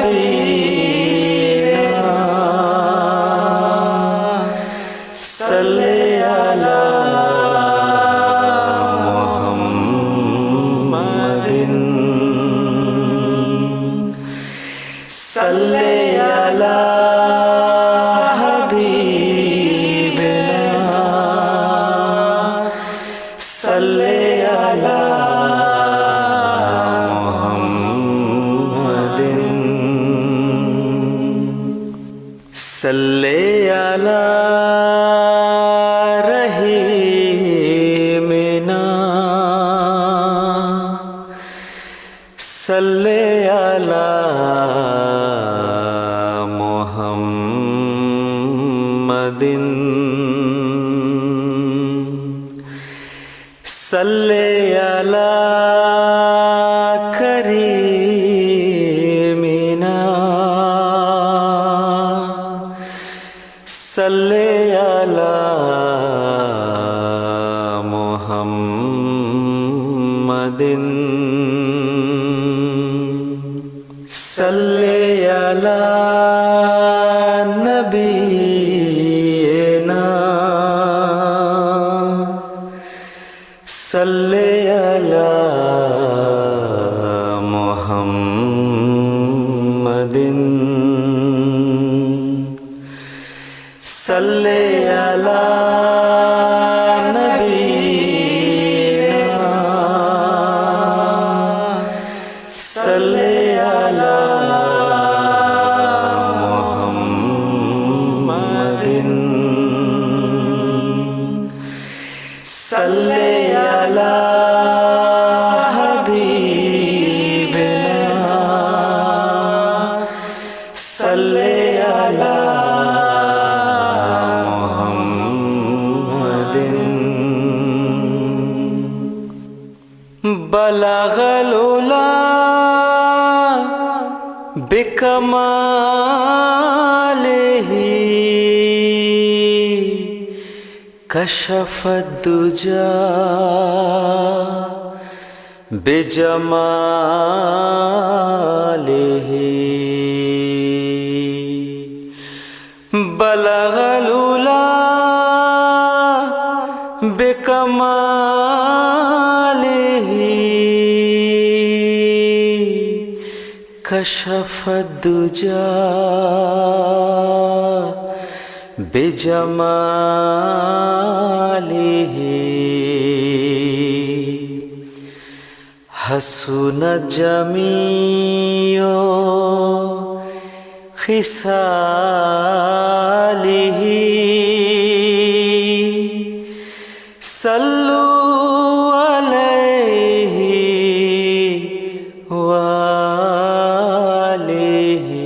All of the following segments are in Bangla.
नबीना सल्ले अला मुहम्मदिन सल्ले अला हबीबिना सल्ले अला सल्ले अला रहीमिना सल्ले अला मुहम्मदिन सल्ले अला करीमिना सल्ले अला मुहम्मदिन सल्ले अला नबीना सल्ले अला मुहम्मदिन सल्ले अला नबीना सल्ले अला मुहम्मदिन सल्ले अला हबीबिना सल्ले अला बलगल उला बिकमालिही कशफत दुजा बिजमालिही बलगल उला बिकमालिही कशफत दुजा बिजमालिही हसुनत जमीओ खिसालिही सल्लू अलैहि वालिही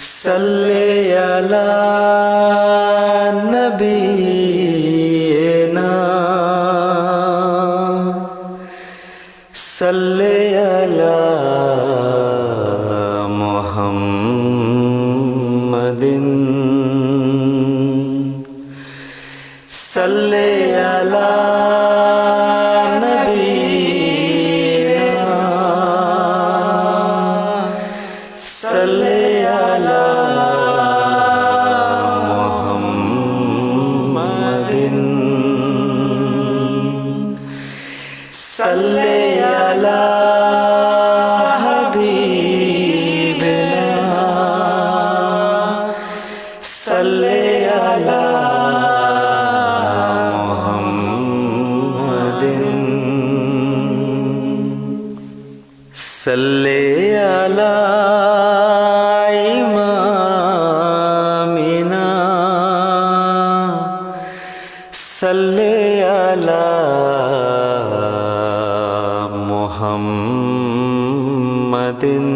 सल्ले अला नबीना सल्ले अला मुहम्मदिन सल्ले अला नबीना सल्ले अला मुहम्मदिन सल्ले अला हबीबिना सल्ले अला सल्ले अला इमामिना सल्ले अला मुहम्मदिन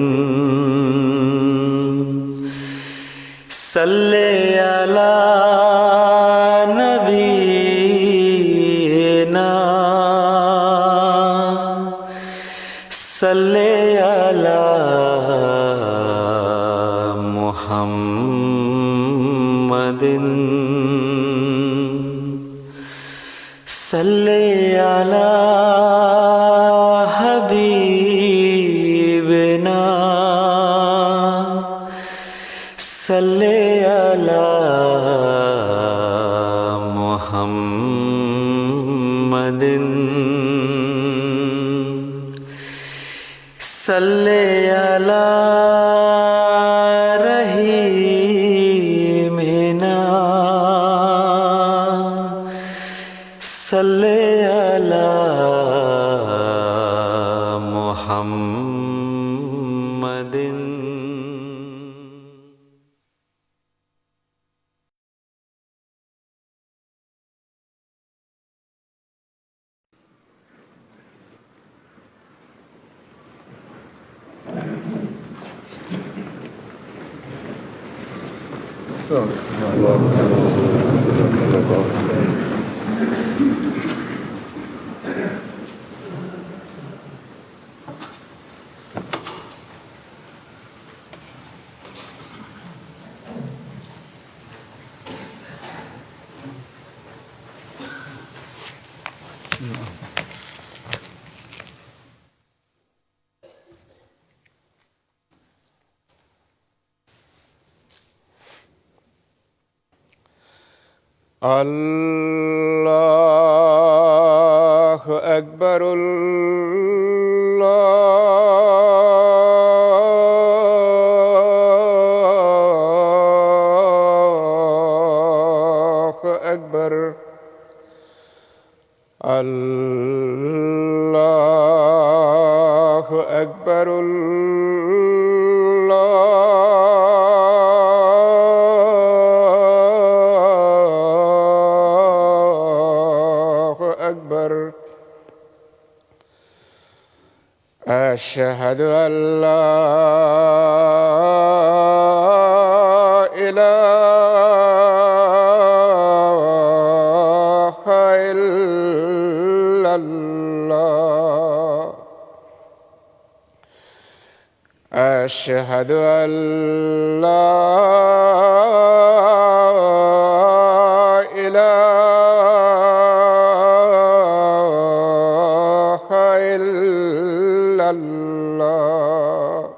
सल्ले अला नबीना सल्ले अला मुहम्मदिन सल्ले अला हबीब सल्ले अला रहीमिना सल्ले अला मुहम्मदिन। الله أكبر الله أكبر الله أكبر أشهد أن لا إله إلا الله أشهد أن لا إله إلا الله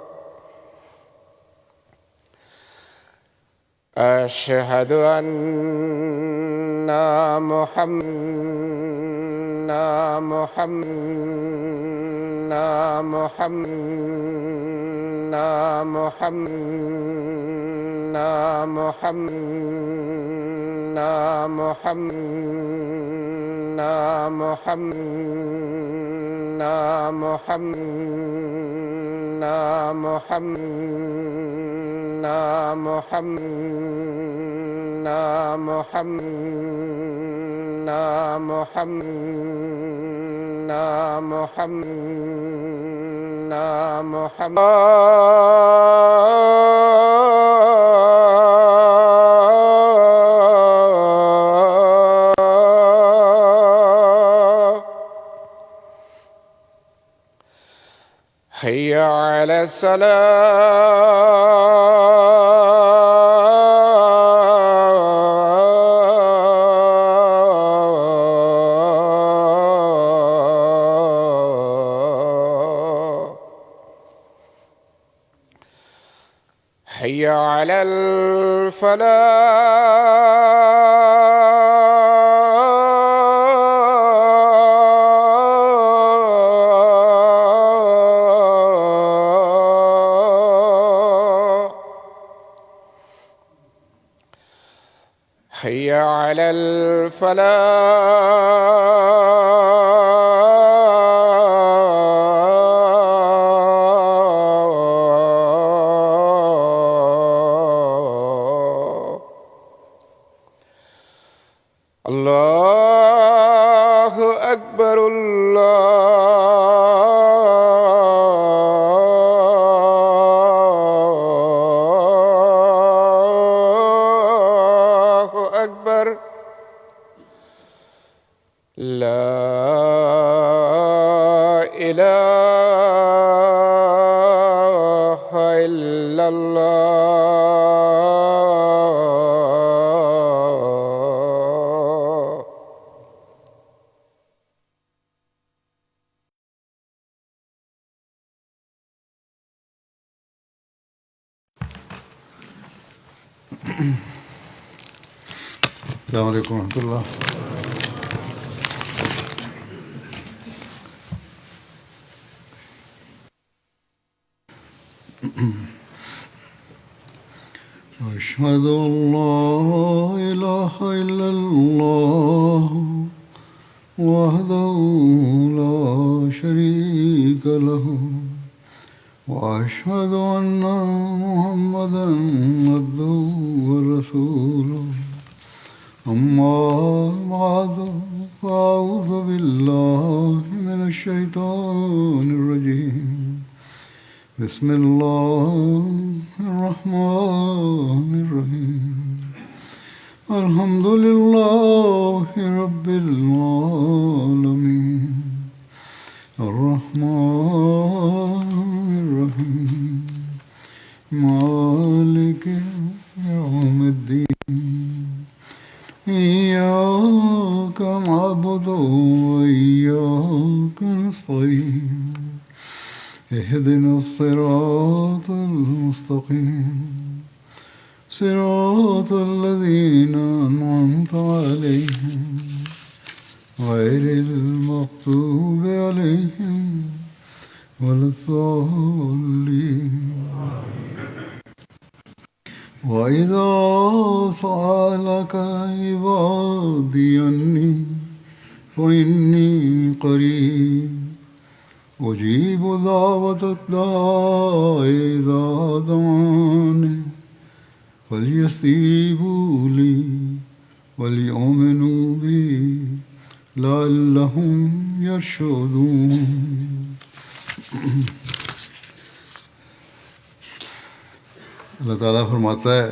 أشهد أن حي على الصلاة حي على الفلاح حي على الفلاح الله أكبر الله أكبر لا إله إلا الله السلام عليكم ورحمة الله. أشهد أن لا إله إلا الله وحده لا شريك له وأشهد أن محمدا عبده ورسوله أما بعد فأعوذ بالله من الشيطان الرجيم بسم الله الرحمن الرحيم الحمد لله رب العالمين الرحمن الرحيم مالك يوم الدين إياك نعبد وإياك نستعين اهدنا الصراط المستقيم صراط الذين أنعمت عليهم غير المغضوب عليهم ولا الضالين وإذا سألك عبادي عني فإني قريب أجيب دعوة الداع إذا دعاني فليستجيبوا لي وليؤمنوا بي لعلهم يرشدون अल्लाह ताला फरमाता है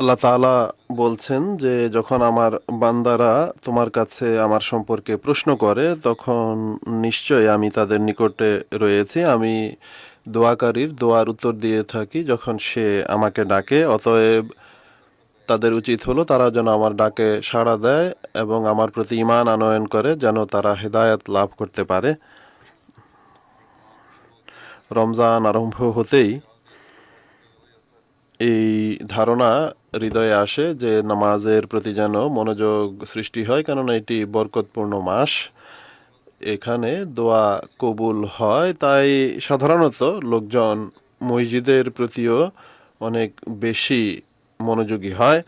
আল্লাহ তাআলা বলছেন যে যখন আমার বান্দারা তোমার কাছে আমার সম্পর্কে প্রশ্ন করে তখন নিশ্চয় আমি তাদের নিকটে রয়েছি, আমি দোয়াকারীর দোয়ার উত্তর দিয়ে থাকি যখন সে আমাকে ডাকে। অতএব তাদের উচিত হলো তারা যেন আমার ডাকে সাড়া দেয় এবং আমার প্রতি ঈমান আনয়ন করে যেন তারা হেদায়েত লাভ করতে পারে। রমজান আরম্ভ হতেই এই ধারণা হৃদয়ে আসে যে নামাজের প্রতি যেন মনোযোগ সৃষ্টি হয়, কেননা এটি বরকতপূর্ণ মাস, এখানে দোয়া কবুল হয়। তাই সাধারণত লোকজন মসজিদের প্রতিও অনেক বেশি মনোযোগী হয়।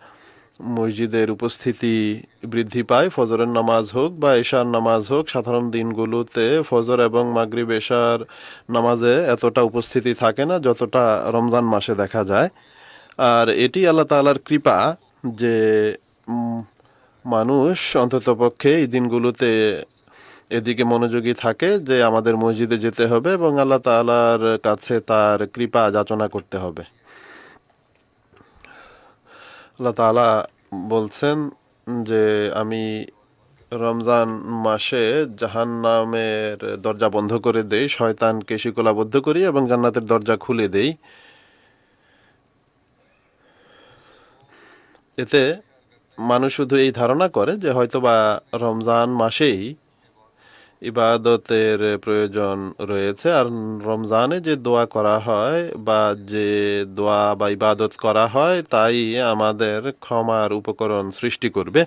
মসজিদের উপস্থিতি বৃদ্ধি পায়, ফজরের নামাজ হোক বা এশার নামাজ হোক। সাধারণ দিনগুলোতে ফজর এবং মাগরিব এশার নামাজে এতটা উপস্থিতি থাকে না যতটা রমজান মাসে দেখা যায়। আর এটি আল্লাহ তাআলার কৃপা যে মানুষ অন্ততপক্ষে এই দিনগুলোতে এদিকে মনোযোগী থাকে যে আমাদের মসজিদে যেতে হবে এবং আল্লাহ তাআলার কাছে তার কৃপা যাচনা করতে হবে। আল্লাহ তাআলা বলছেন যে আমি রমজান মাসে জাহান্নামের দরজা বন্ধ করে দেই, শয়তানকে শিকলাবদ্ধ করি এবং জান্নাতের দরজা খুলে দেই। এতে মানুষ শুধু এই ধারণা করে যে হয়তোবা রমজান মাসেই ইবাদতের প্রয়োজন রয়েছে, আর রমজানে যে দোয়া করা হয় বা যে দোয়া বা ইবাদত করা হয় তাই আমাদের ক্ষমার উপকরণ সৃষ্টি করবে।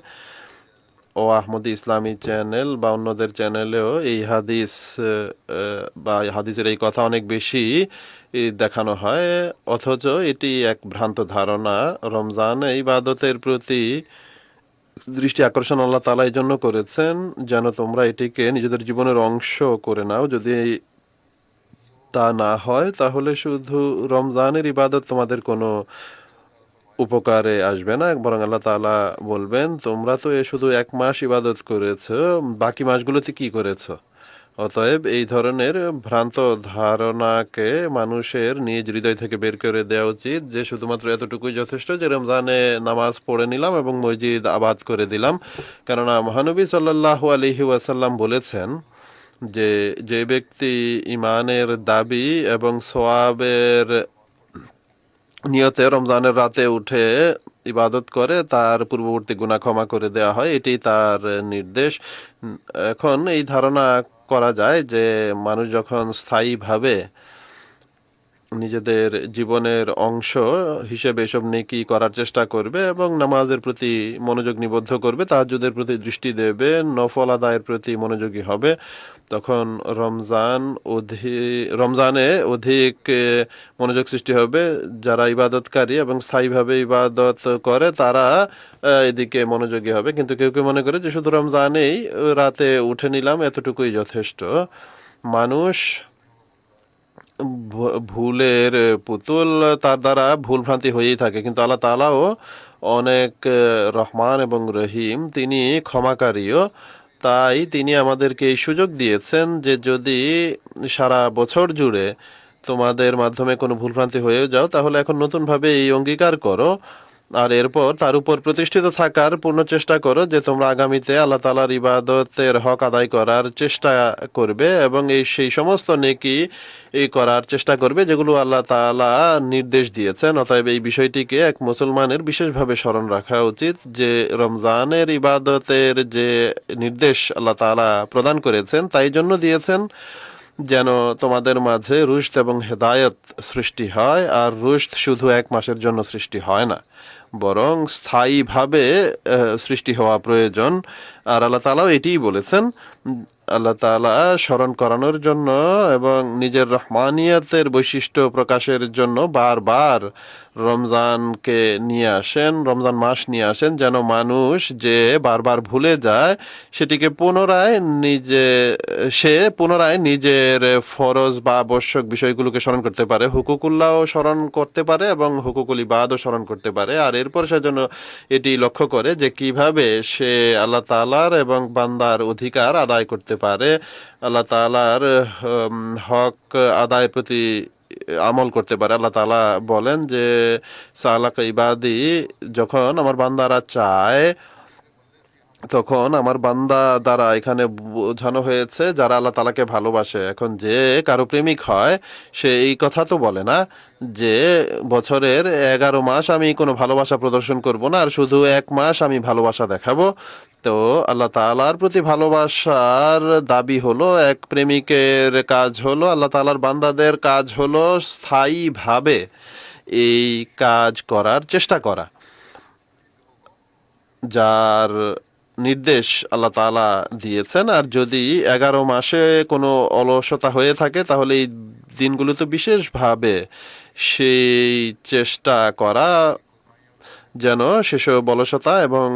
ও আহমদি ইসলামী চ্যানেল বা অন্যদের চ্যানেলেও এই হাদিস বা হাদিসের এই কথা অনেক বেশি দেখানো হয়, অথচ এটি এক ভ্রান্ত ধারণা। রমজান ইবাদতের প্রতি দৃষ্টি আকর্ষণ আল্লাহ তাআলা এই জন্য করেছেন যেন তোমরা এটিকে নিজেদের জীবনের অংশ করে নাও। যদি তা না হয় তাহলে শুধু রমজানের ইবাদত তোমাদের কোনো উপকারে আসবে না, বরং আল্লাহ তাআলা বলবেন তোমরা তো শুধু এক মাস ইবাদত করেছো, বাকি মাসগুলোতে কি করেছো? অতএব এই ধরনের ভ্রান্ত ধারণাকে মানুষের নিজ হৃদয় থেকে বের করে দেওয়া উচিত যে শুধুমাত্র এতটুকুই যথেষ্ট যে রমজানে নামাজ পড়ে নিলাম এবং মসজিদ আবাদ করে দিলাম। কেননা মহানবী সাল্লাল্লাহু আলাইহি ওয়াসাল্লাম বলেছেন যে যে ব্যক্তি ঈমানের দাবি এবং সওয়াবের নিয়তে রমজানের রাতে উঠে ইবাদত করে তার পূর্ববর্তী গুনাহ ক্ষমা করে দেওয়া হয়, এটি তার নির্দেশ। এখন এই ধারণা করা যায় যে মানুষ যখন স্থায়ীভাবে নিজেদের জীবনের অংশ হিসেবে এসব নেকি করার চেষ্টা করবে এবং নামাজের প্রতি মনোযোগ নিবদ্ধ করবে, তাহাজ্জুদের প্রতি দৃষ্টি দেবে, নফল আদায়ের প্রতি মনোযোগী হবে, তখন রমজানে অধিক মনোযোগ সৃষ্টি হবে। যারা ইবাদতকারী এবং স্থায়ীভাবে ইবাদত করে তারা এদিকে মনোযোগী হবে। কিন্তু কেউ কেউ মনে করে যে শুধু রমজানেই রাতে উঠে নিলাম এতটুকুই যথেষ্ট। মানুষ ভুলের পুতুল, তার দ্বারা ভুল ভ্রান্তি হয়েই থাকে, কিন্তু আল্লাহ তাআলাও অনেক রহমান এবং রহিম, তিনি ক্ষমাকারীও। তাই তিনি আমাদেরকে এই সুযোগ দিয়েছেন যে যদি সারা বছর জুড়ে তোমাদের মাধ্যমে কোনো ভুলভ্রান্তি হয়ে যাও, তাহলে এখন নতুনভাবে এই অঙ্গীকার করো আর এরপর তার উপর প্রতিষ্ঠিত থাকার পূর্ণ চেষ্টা করো যে তোমরা আগামীতে আল্লাহ তাআলার ইবাদতের হক আদায় করার চেষ্টা করবে এবং সেই সমস্ত নেকি করার চেষ্টা করবে যেগুলো আল্লাহ তাআলা নির্দেশ দিয়েছেন। অতএব এই বিষয়টিকে এক মুসলমানের বিশেষভাবে স্মরণ রাখা উচিত যে রমজানের ইবাদতের যে নির্দেশ আল্লাহ তাআলা প্রদান করেছেন তাই জন্য দিয়েছেন যেন তোমাদের মাঝে রুশদ এবং হেদায়েত সৃষ্টি হয়। আর রুশদ শুধু এক মাসের জন্য সৃষ্টি হয় না, বরং স্থায়ীভাবে সৃষ্টি হওয়া প্রয়োজন। আর আল্লাহ তাআলাও এটিই বলেছেন। আল্লাহ তাআলা স্মরণ করানোর জন্য এবং নিজের রহমানিয়তের বৈশিষ্ট্য প্রকাশের জন্য বারবার রমজানকে নিয়ে আসেন, রমজান মাস নিয়ে আসেন, যেন মানুষ যে বারবার ভুলে যায় সেটিকে পুনরায় নিজের ফরজ বা আবশ্যক বিষয়গুলোকে স্মরণ করতে পারে, হুকুকুল্লাহও স্মরণ করতে পারে এবং হুকুকুল ইবাদও স্মরণ করতে পারে। আর এরপর সে যেন এটি লক্ষ্য করে যে কিভাবে সে আল্লাহ তাআলার এবং বান্দার অধিকার আদায় করতে পারে, আল্লাহ তাআলার হক আদায়ের প্রতি আমল করতে পারে। আল্লাহ তাআলা বলেন যে সালাকা ইবাদি, যখন আমার বান্দারা চায় তখন আমার বান্দা দ্বারা এখানে বোঝানো হয়েছে যারা আল্লাহ তাআলাকে ভালোবাসে। এখন যে কারো প্রেমিক হয় সে এই কথা তো বলে না যে বছরের 11 মাস আমি কোনো ভালোবাসা প্রদর্শন করব না আর শুধু 1 মাস আমি ভালোবাসা দেখাবো। তো আল্লাহ তাআলার প্রতি ভালোবাসার দাবি হলো, এক প্রেমিকের কাজ হলো, আল্লাহ তাআলার বান্দাদের কাজ হলো স্থায়ীভাবে এই কাজ করার চেষ্টা করা যার নির্দেশ আল্লাহ তাআলা দিয়েছেন। আর যদি 11 মাসে কোনো অলসতা হয়ে থাকে তাহলে এই দিনগুলোতে বিশেষভাবে সেই চেষ্টা করা যেন সেসব অলসতা এবং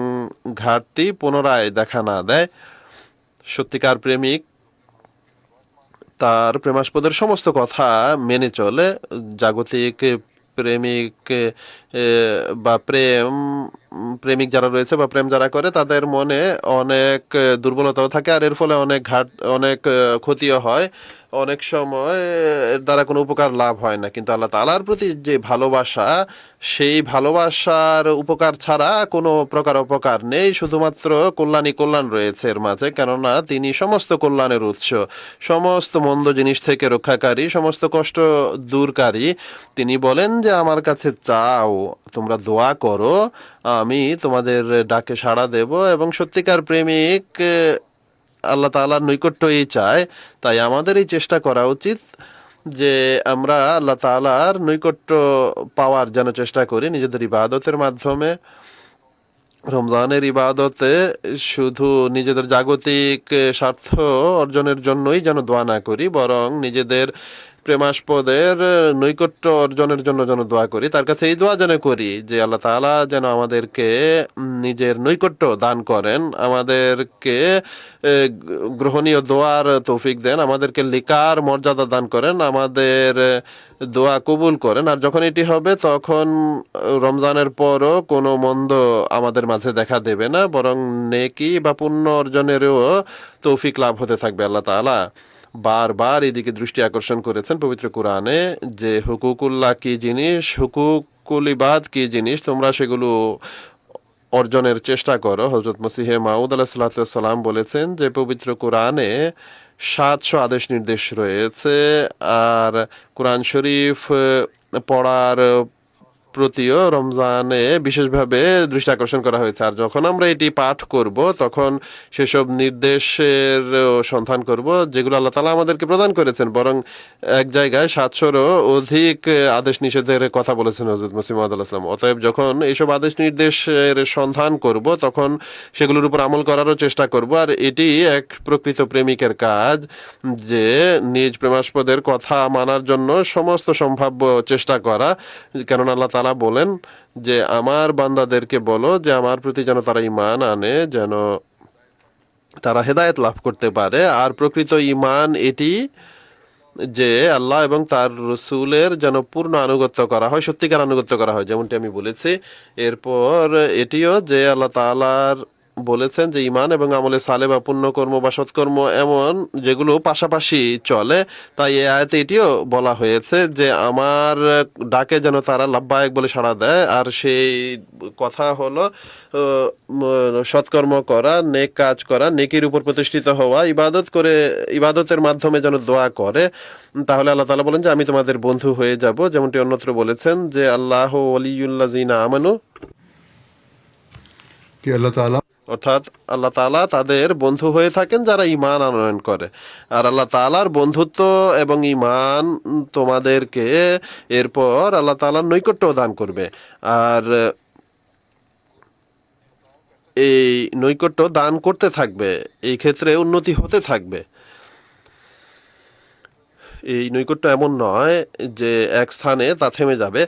ঘাটতি পুনরায় দেখা না দেয়। সত্যিকার প্রেমিক তার প্রেমাস্পদের সমস্ত কথা মেনে চলে। জাগতিক প্রেমিক বা প্রেমিক যারা রয়েছে বা প্রেম যারা করে তাদের মনে অনেক দুর্বলতাও থাকে আর এর ফলে অনেক ক্ষতিও হয়, অনেক সময় এর দ্বারা কোনো উপকার লাভ হয় না। কিন্তু আল্লাহ তাআলার প্রতি যে ভালোবাসা, সেই ভালোবাসার উপকার ছাড়া কোনো প্রকার অপকার নেই, শুধুমাত্র কল্যাণ রয়েছে এর মাঝে, কেননা তিনি সমস্ত কল্যাণের উৎস, সমস্ত মন্দ জিনিস থেকে রক্ষাকারী, সমস্ত কষ্ট দূরকারী। তিনি বলেন যে আমার কাছে চাও, তোমরা দোয়া করো, আমি তোমাদের ডাকে সাড়া দেব। এবং সত্যিকার প্রেমিক আল্লাহ তাআলার নৈকট্যই চায়। তাই আমাদের এই চেষ্টা করা উচিত যে আমরা আল্লাহ তাআলার নৈকট্য পাওয়ার যেন চেষ্টা করি নিজেদের ইবাদতের মাধ্যমে। রমজানের ইবাদতে শুধু নিজেদের জাগতিক স্বার্থ অর্জনের জন্যই যেন দোয়া না করি, বরং নিজেদের প্রেমাস্পদের নৈকট্য অর্জনের জন্য যেন দোয়া করি। তার কাছে এই দোয়া যেন করি যে আল্লাহ তাআলা যেন আমাদেরকে নিজের নৈকট্য দান করেন, আমাদেরকে গ্রহণীয় দোয়ার তৌফিক দেন, আমাদেরকে লিকার মর্যাদা দান করেন, আমাদের দোয়া কবুল করেন। আর যখন এটি হবে তখন রমজানের পরও কোনো মন্দ আমাদের মাঝে দেখা দেবে না, বরং নেকি বা পুণ্য অর্জনেরও তৌফিক লাভ হতে থাকবে। আল্লাহ তাআলা বারবার এদিকে দৃষ্টি আকর্ষণ করেছেন পবিত্র কোরআনে যে হুকুকুল্লাহ কি জিনিস, হুকুকুল ইবাদ কি জিনিস, তোমরা সেগুলো অর্জনের চেষ্টা করো। হযরত মসিহে মাউদ আলাইহিস সালাম বলেছেন যে পবিত্র কোরআনে 700 আদেশ নির্দেশ রয়েছে আর কোরআন শরীফ পড়ার প্রতিও রমজানে বিশেষভাবে দৃষ্টি আকর্ষণ করা হয়েছে। আর যখন আমরা এটি পাঠ করব তখন সেসব নির্দেশের সন্ধান করব যেগুলো আল্লাহ তাআলা আমাদেরকে প্রদান করেছেন। বরং এক জায়গায় 700-রও অধিক আদেশ নিষেধের কথা বলেছেন হযরত মুসলিম মাউদ আলাইহিস সালাম। অতএব যখন এইসব আদেশ নির্দেশের সন্ধান করব তখন সেগুলোর উপর আমল করারও চেষ্টা করব। আর এটি এক প্রকৃত প্রেমিকের কাজ, যে নিজ প্রেমাস্পদের কথা মানার জন্য সমস্ত সম্ভাব্য চেষ্টা করা। কেননা আল্লাহ তাআলা বলেন যে আমার বান্দাদেরকে বলো যে আমার প্রতি যেন তারা ঈমান আনে, যেন তারা হেদায়েত লাভ করতে পারে। আর প্রকৃত ঈমান এটি যে আল্লাহ এবং তার রসুলের যেন পূর্ণ আনুগত্য করা হয়, সত্যিকার আনুগত্য করা হয়, যেমনটি আমি বলেছি। এরপর এটিও যে আল্লাহ তাআলার বলেছেন যে ঈমান এবং আমলে সালে বা পুণ্যকর্ম বা সৎকর্ম এমন যেগুলো পাশাপাশি চলে। তাই এই আয়াতে এটিও বলা হয়েছে যে আমার ডাকে যেন তারা লাব্বায়েক বলে সাড়া দেয়। আর সেই কথা হলো সৎকর্ম করা, নেক কাজ করা, নেকির উপর প্রতিষ্ঠিত হওয়া, ইবাদতের মাধ্যমে যেন দোয়া করে। তাহলে আল্লাহ তাআলা বলেন যে আমি তোমাদের বন্ধু হয়ে যাব, যেমনটি অন্যত্র বলেছেন যে আল্লাহু ওয়ালিয়ুল্লাযিনা আমানু, कि अल्लाह ताला অর্থাৎ আল্লাহ তাআলা তাদের বন্ধু হয়ে থাকেন যারা ঈমান আনয়ন করে। আর আল্লাহ তাআলার বন্ধুত্ব এবং ঈমান তোমাদেরকে এরপর আল্লাহ তাআলার নৈকট্য দান করবে। আর এই নৈকট্য দান করতে থাকবে, এই ক্ষেত্রে উন্নতি হতে থাকবে। এই নৈকট্য এমন নয় যে এক স্থানে তা থেমে যাবে,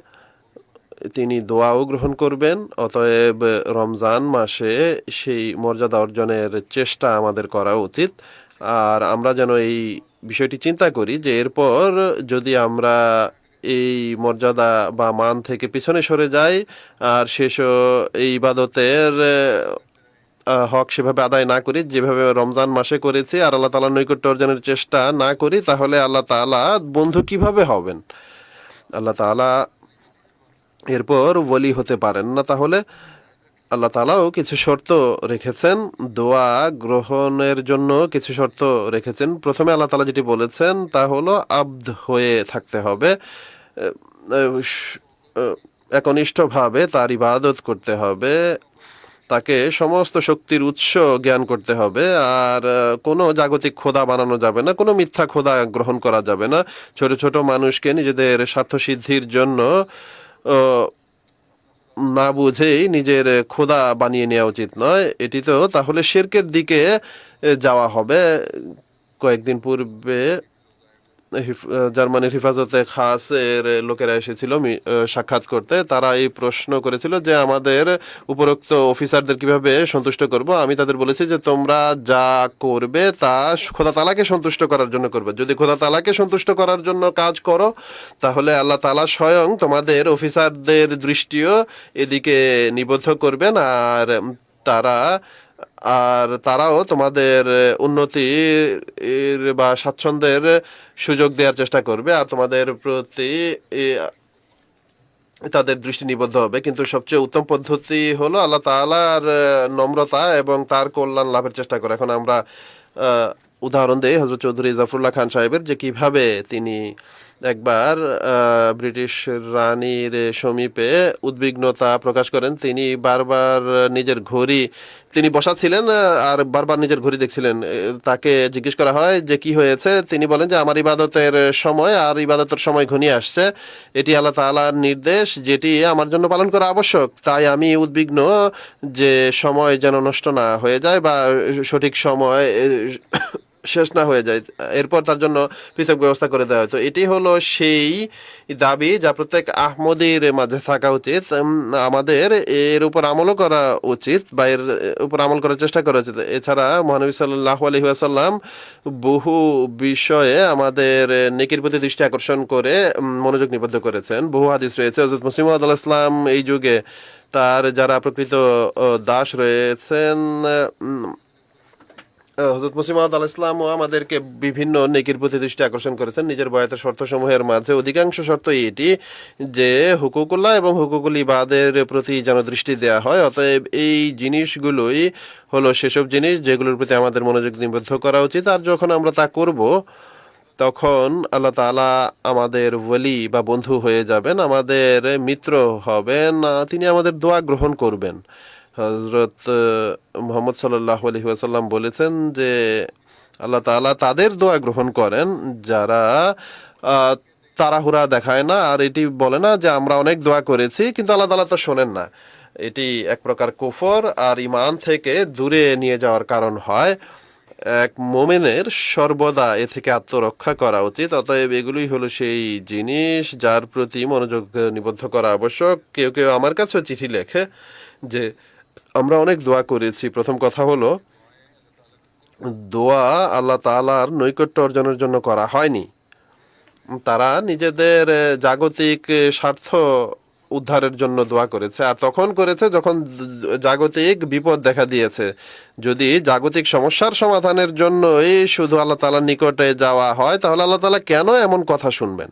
তিনি দোয়াও গ্রহণ করবেন। অতএব রমজান মাসে সেই মর্যাদা অর্জনের চেষ্টা আমাদের করা উচিত। আর আমরা যেন এই বিষয়টি চিন্তা করি যে এরপর যদি আমরা এই মর্যাদা বা মান থেকে পিছনে সরে যাই আর এই ইবাদতের হক সেভাবে আদায় না করি যেভাবে রমজান মাসে করেছি, আর আল্লাহ তাআলার নৈকট্য অর্জনের চেষ্টা না করি, তাহলে আল্লাহ তাআলা বন্ধু কিভাবে হবেন? আল্লাহ তাআলা এরপর ওলি হতে পারেন না। তাহলে আল্লাহ তাআলাও কিছু শর্ত রেখেছেন, দোয়া গ্রহণের জন্য কিছু শর্ত রেখেছেন। প্রথমে আল্লাহ তাআলা যেটি বলেছেন তা হলো আব্দ হয়ে থাকতে হবে, একনিষ্ঠভাবে তার ইবাদত করতে হবে, তাকে সমস্ত শক্তির উৎস জ্ঞান করতে হবে। আর কোনো জাগতিক খোদা বানানো যাবে না, কোনো মিথ্যা খোদা গ্রহণ করা যাবে না। ছোট ছোট মানুষকে নিজেদের স্বার্থ সিদ্ধির জন্য না বুঝেই নিজের খোদা বানিয়ে নেওয়া উচিত নয়। এটি তো তাহলে শিরকের দিকে যাওয়া হবে। কয়েকদিন পূর্বে জার্মানির হিফাজতে খাস এর লোকেরা এসেছিল সাক্ষাৎ করতে। তারা এই প্রশ্ন করেছিল যে আমাদের উপরোক্ত অফিসারদের কিভাবে সন্তুষ্ট করব। আমি তাদের বলেছি যে তোমরা যা করবে তা খোদা তাআলাকে সন্তুষ্ট করার জন্য করবে। যদি খোদা তাআলাকে সন্তুষ্ট করার জন্য কাজ করো তাহলে আল্লাহ তাআলা স্বয়ং তোমাদের অফিসারদের দৃষ্টিও এদিকে নিবদ্ধ করবেন। তারাও তোমাদের উন্নতির বা স্বাচ্ছন্দ্যের সুযোগ দেওয়ার চেষ্টা করবে আর তোমাদের প্রতি তাদের দৃষ্টি নিবদ্ধ হবে। কিন্তু সবচেয়ে উত্তম পদ্ধতি হলো আল্লাহ তাআলার নম্রতা এবং তার কল্যাণ লাভের চেষ্টা করা। এখন আমরা উদাহরণ দেই হযরত চৌধুরী জাফরুল্লাহ খান সাহেবের, যে কিভাবে তিনি একবার ব্রিটিশ রানীর সমীপে উদ্বিগ্নতা প্রকাশ করেন। তিনি বারবার নিজের ঘড়ি, তিনি বসা ছিলেন আর বারবার নিজের ঘড়ি দেখছিলেন। তাকে জিজ্ঞেস করা হয় যে কি হয়েছে। তিনি বলেন যে আমার ইবাদতের সময় আর ইবাদতের সময় ঘনিয়ে আসছে, এটি আল্লাহ তাআলার নির্দেশ যেটি আমার জন্য পালন করা আবশ্যক। তাই আমি উদ্বিগ্ন যে সময় যেন নষ্ট না হয়ে যায় বা সঠিক সময় শেষ না হয়ে যায়, এরপর তার জন্য পৃথক ব্যবস্থা করে দেওয়া হয়। তো এটি হলো সেই দাবি যা প্রত্যেক আহমদীর মাঝে থাকা উচিত। আমাদের এর উপর আমলও করা উচিত বা এর উপর আমল করার চেষ্টা করা উচিত। এছাড়া মহানবী সাল্লাল্লাহু আলাইহি ওয়াসাল্লাম বহু বিষয়ে আমাদের নেকির প্রতি দৃষ্টি আকর্ষণ করে মনোযোগ নিবদ্ধ করেছেন। বহু হাদিস রয়েছে। হযরত মুসলিম মাউদ আলাইহিস সালাম এই যুগে তার যারা প্রকৃত দাস রয়েছেন, হযরত মুসলিম মাউদ আলাইহিস সালামও আমাদেরকে বিভিন্ন নেকির প্রতি দৃষ্টি আকর্ষণ করেছেন। নিজের বয়াতের শর্তসমূহের মাঝে অধিকাংশ শর্ত এটি যে হুকুকুল্লাহ এবং হুকুকুল ইবাদের প্রতি যেন দৃষ্টি দেওয়া হয়। অতএব এই জিনিসগুলোই হলো সেসব জিনিস যেগুলোর প্রতি আমাদের মনোযোগ নিবদ্ধ করা উচিত। আর যখন আমরা তা করব তখন আল্লাহ তাআলা আমাদের ওলি বা বন্ধু হয়ে যাবেন, আমাদের মিত্র হবেন, তিনি আমাদের দোয়া গ্রহণ করবেন। হযরত মুহাম্মদ সাল্লাল্লাহু আলাইহি ওয়াসাল্লাম বলেছেন যে আল্লাহ তাআলা তাদের দোয়া গ্রহণ করেন যারা আহ, তাড়াহুড়া দেখায় না আর এটি বলে না যে আমরা অনেক দোয়া করেছি কিন্তু আল্লাহ তাআলা তো শোনেন না। এটি এক প্রকার কুফর আর ঈমান থেকে দূরে নিয়ে যাওয়ার কারণ হয়। এক মোমেনের সর্বদা এ থেকে আত্মরক্ষা করা উচিত। অতএব এগুলোই হলো সেই জিনিস যার প্রতি মনোযোগ নিবদ্ধ করা আবশ্যক। কেউ কেউ আমার কাছেও চিঠি লেখে যে আমরা অনেক দোয়া করেছি। প্রথম কথা হলো, দোয়া আল্লাহ তাআলার নৈকট্য অর্জনের জন্য করা হয়নি। তারা নিজেদের জাগতিক স্বার্থ উদ্ধারের জন্য দোয়া করেছে, আর তখন করেছে যখন জাগতিক বিপদ দেখা দিয়েছে। যদি জাগতিক সমস্যার সমাধানের জন্যই শুধু আল্লাহ তাআলার নিকটে যাওয়া হয়, তাহলে আল্লাহ তাআলা কেন এমন কথা শুনবেন?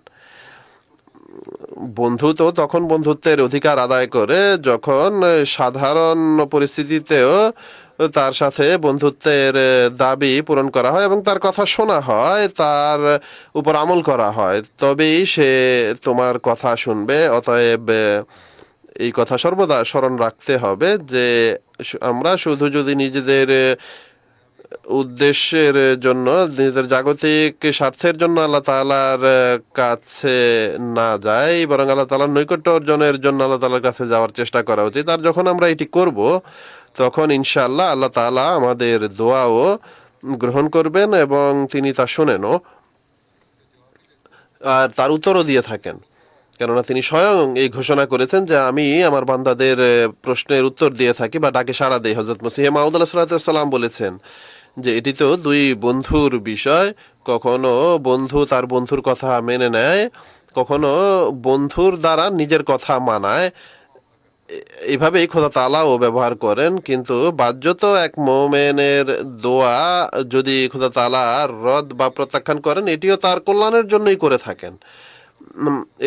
বন্ধু তো তখন বন্ধুত্বের অধিকার আদায় করে যখন সাধারণ পরিস্থিতিতেও তার সাথে বন্ধুত্বের দাবি পূরণ করা হয় এবং তার কথা শোনা হয়, তার উপর আমল করা হয়, তবেই সে তোমার কথা শুনবে। অতএব এই কথা সর্বদা স্মরণ রাখতে হবে যে আমরা শুধু যদি নিজেদের উদ্দেশ্যের জন্য, নিজেদের জাগতিক স্বার্থের জন্য আল্লাহ তাআলার কাছে না যাই, বরং আল্লাহ তাআলার নৈকট্য অর্জনের জন্য আল্লাহ তাআলার কাছে যাওয়ার চেষ্টা করা উচিত। আর যখন আমরা এটি করব, তখন ইনশাআল্লাহ আল্লাহ তাআলা আমাদের দোয়াও গ্রহণ করবেন এবং তিনি তা শোনেনও আর তার উত্তরও দিয়ে থাকেন। কেননা তিনি স্বয়ং এই ঘোষণা করেছেন যে আমি আমার বান্দাদের প্রশ্নের উত্তর দিয়ে থাকি বা ডাকে সাড়া দেই। হযরত মসিহ মাউদ আলাইহিস সালাম বলেছেন যে এটি তো দুই বন্ধুর বিষয়, কখনো বন্ধু তার বন্ধুর কথা মেনে নেয়, কখনো বন্ধুর দ্বারা নিজের কথা মানায়। এইভাবেই খোদা তাআলাও ব্যবহার করেন। কিন্তু বাহ্যত এক মোমেনের দোয়া যদি খোদা তাআলা রদ বা প্রত্যাখ্যান করেন, এটিও তার কল্যাণের জন্যই করে থাকেন।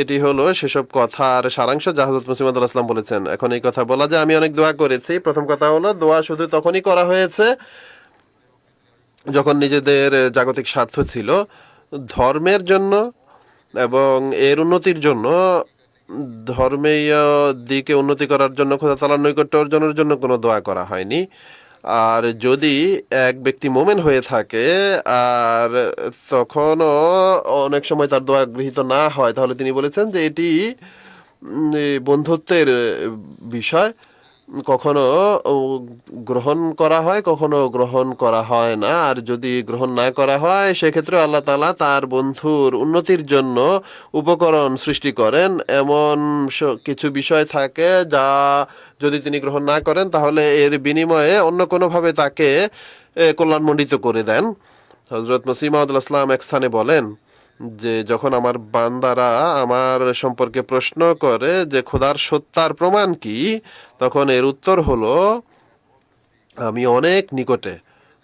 এটি হলো সেসব কথার সারাংশ যা হযরত মুসলিম আলাইহিস সালাম বলেছেন। এখন এই কথা বলা যে আমি অনেক দোয়া করেছি, প্রথম কথা হলো দোয়া শুধু তখনই করা হয়েছে যখন নিজেদের জাগতিক স্বার্থ ছিল। ধর্মের জন্য এবং এর উন্নতির জন্য, ধর্মীয় দিকে উন্নতি করার জন্য, খোদা তাআলার নৈকট্য অর্জনের জন্য কোনো দোয়া করা হয়নি। আর যদি এক ব্যক্তি মোমেন হয়ে থাকে আর তখনও অনেক সময় তার দোয়া গৃহীত না হয়, তাহলে তিনি বলেছেন যে এটি বন্ধুত্বের বিষয়। কখনো গ্রহণ করা হয়, কখনো গ্রহণ করা হয় না। আর যদি গ্রহণ না করা হয়, সেক্ষেত্রে আল্লাহ তাআলা তার বন্ধুর উন্নতির জন্য উপকরণ সৃষ্টি করেন। এমন কিছু বিষয় থাকে যা যদি তিনি গ্রহণ না করেন, তাহলে এর বিনিময়ে অন্য কোনোভাবে তাকে কল্যাণমণ্ডিত করে দেন। হযরত মসিহ মাউদ আলাইহিস সালাম এক স্থানে বলেন যে যখন আমার বান্দারা আমার সম্পর্কে প্রশ্ন করে যে খোদার সত্তার প্রমাণ কি, তখন এর উত্তর হলো আমি অনেক নিকটে।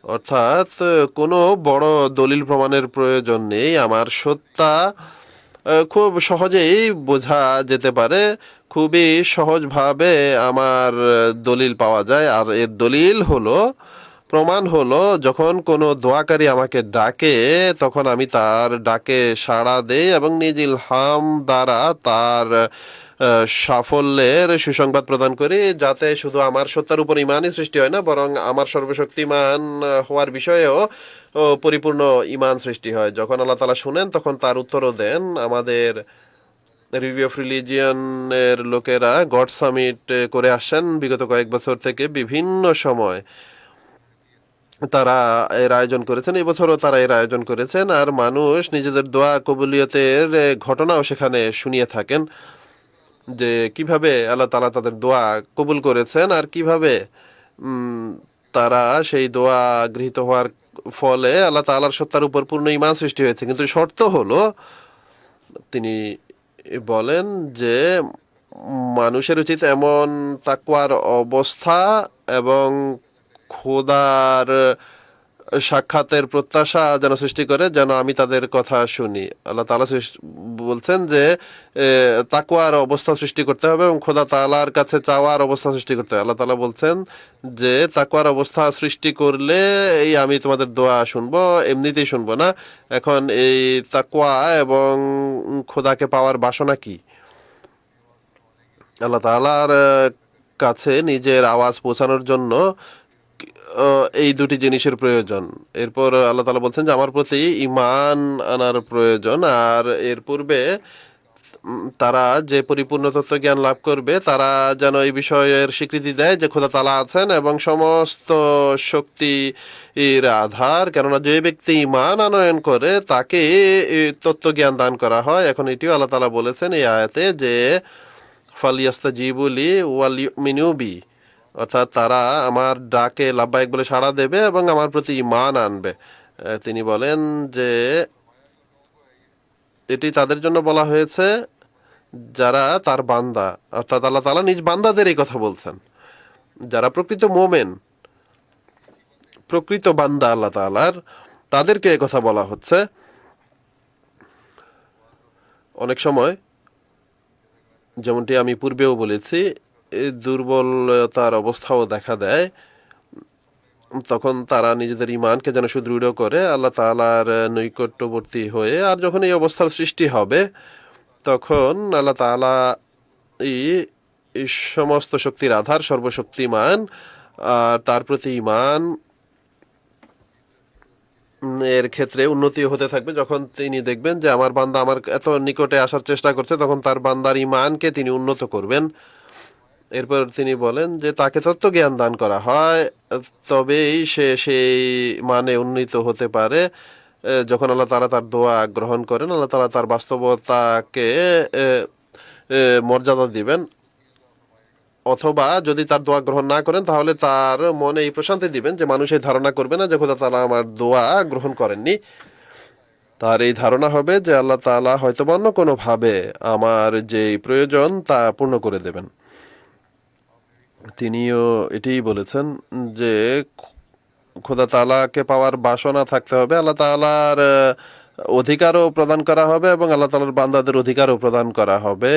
অর্থাৎ কোনো বড় দলিল প্রমাণের প্রয়োজন নেই, আমার সত্তা খুব সহজেই বোঝা যেতে পারে, খুবই সহজভাবে আমার দলিল পাওয়া যায়। আর এর দলিল হলো, প্রমাণ হলো, যখন কোনো দোয়াকারী আমাকে ডাকে তখন আমি তার ডাকে সাড়া দেই এবং নিজ ইলহাম দ্বারা তার সাফল্যের সুসংবাদ প্রদান করি, যাতে শুধু আমার সত্তার উপর ইমানই সৃষ্টি হয় না, বরং আমার সর্বশক্তিমান হওয়ার বিষয়েও পরিপূর্ণ ইমান সৃষ্টি হয়। যখন আল্লাহ তাআলা শুনেন, তখন তার উত্তরও দেন। আমাদের রিভিউ অফ রিলিজিয়নের লোকেরা গড সামিট করে আসছেন বিগত কয়েক বছর থেকে। বিভিন্ন সময় তারা এর আয়োজন করেছেন, এবছরও তারা এর আয়োজন করেছেন। আর মানুষ নিজেদের দোয়া কবুলিয়তের ঘটনাও সেখানে শুনিয়ে থাকেন যে কিভাবে আল্লাহ তাআলা তাদের দোয়া কবুল করেছেন আর কিভাবে তারা সেই দোয়া গৃহীত হওয়ার ফলে আল্লাহ তাআলার সত্তার উপর পূর্ণ ঈমান সৃষ্টি হয়েছে। কিন্তু শর্ত হলো, তিনি বলেন যে মানুষের উচিত এমন তাকওয়ার অবস্থা এবং খোদার সাক্ষাতের প্রত্যাশা যেন সৃষ্টি করে, যেন আমি তাদের কথা শুনি। আল্লাহ তাআলা বলছেন যে তাকওয়ার অবস্থা সৃষ্টি করতে হবে এবং খোদা তাআলার কাছে চাওয়ার অবস্থা সৃষ্টি করতে হবে। আল্লাহ তাআলা বলছেন যে তাকওয়ার অবস্থা সৃষ্টি করলে এই আমি তোমাদের দোয়া শুনবো, এমনিতেই শুনবো না। এখন এই তাকওয়া এবং খোদাকে পাওয়ার বাসনা কি? আল্লাহ তাআলার কাছে নিজের আওয়াজ পৌঁছানোর জন্য এই দুটি জিনিসের প্রয়োজন। এরপর আল্লাহ তাআলা বলছেন যে আমার প্রতি ঈমান আনার প্রয়োজন, আর এর পূর্বে তারা যে পরিপূর্ণ তত্ত্ব জ্ঞান লাভ করবে তারা যেন এই বিষয়ের স্বীকৃতি দেয় যে খোদা তাআলা আছেন এবং সমস্ত শক্তির আধার। কেননা যে ব্যক্তি ঈমান আনয়ন করে তাকে তত্ত্ব জ্ঞান দান করা হয়। এখন এটিও আল্লাহ তাআলা বলেছেন এই আয়াতে যে ফালিয়াস্তাজিবু লি ওয়াল ইউমিনু বি, অর্থাৎ তারা আমার ডাকে লাব্বাইক বলে সাড়া দেবে এবং আমার প্রতি ঈমান আনবে। তিনি বলেন যে এটি তাদের জন্য বলা হয়েছে যারা তার বান্দা, অর্থাৎ আল্লাহ তাআলা নিজ বান্দাদের এই কথা বলছেন, যারা প্রকৃত মোমেন, প্রকৃত বান্দা আল্লাহ তাআলার, তাদেরকে এই কথা বলা হচ্ছে। অনেক সময় যেমনটি আমি পূর্বেও বলেছি দুর্বলতার অবস্থাও দেখা দেয়, তখন তারা নিজেদের ঈমানকে যেন সুদৃঢ় করে আল্লাহ তাআলার নৈকট্যবর্তী হয়ে, আর যখন এই অবস্থার সৃষ্টি হবে তখন আল্লাহ তাআলা এই সমস্ত শক্তির আধার, সর্বশক্তিমান, আর তার প্রতি ঈমান এর ক্ষেত্রে উন্নতি হতে থাকবে। যখন তিনি দেখবেন যে আমার বান্দা আমার এত নিকটে আসার চেষ্টা করছে, তখন তার বান্দার ঈমানকে তিনি উন্নত করবেন। এরপর তিনি বলেন যে তাকে তত্ত্ব জ্ঞান দান করা হয়, তবেই সে সেই মানে উন্নীত হতে পারে। যখন আল্লাহ তাআলা তার দোয়া গ্রহণ করেন, আল্লাহ তাআলা তার বাস্তবতাকে মর্যাদা দিবেন, অথবা যদি তার দোয়া গ্রহণ না করেন তাহলে তার মনে এই প্রশান্তি দিবেন যে মানুষ এই ধারণা করবে না যে খোদা তাআলা আমার দোয়া গ্রহণ করেননি। তার এই ধারণা হবে যে আল্লাহ তাআলা হয়তো অন্য কোনোভাবে আমার যেই প্রয়োজন তা পূর্ণ করে দেবেন। তিনিও এটিই বলেছেন যে খোদা তাআলাকে পাওয়ার বাসনা থাকতে হবে, আল্লাহ তাআলার অধিকারও প্রদান করা হবে এবং আল্লাহ তাআলার বান্দাদের অধিকারও প্রদান করা হবে।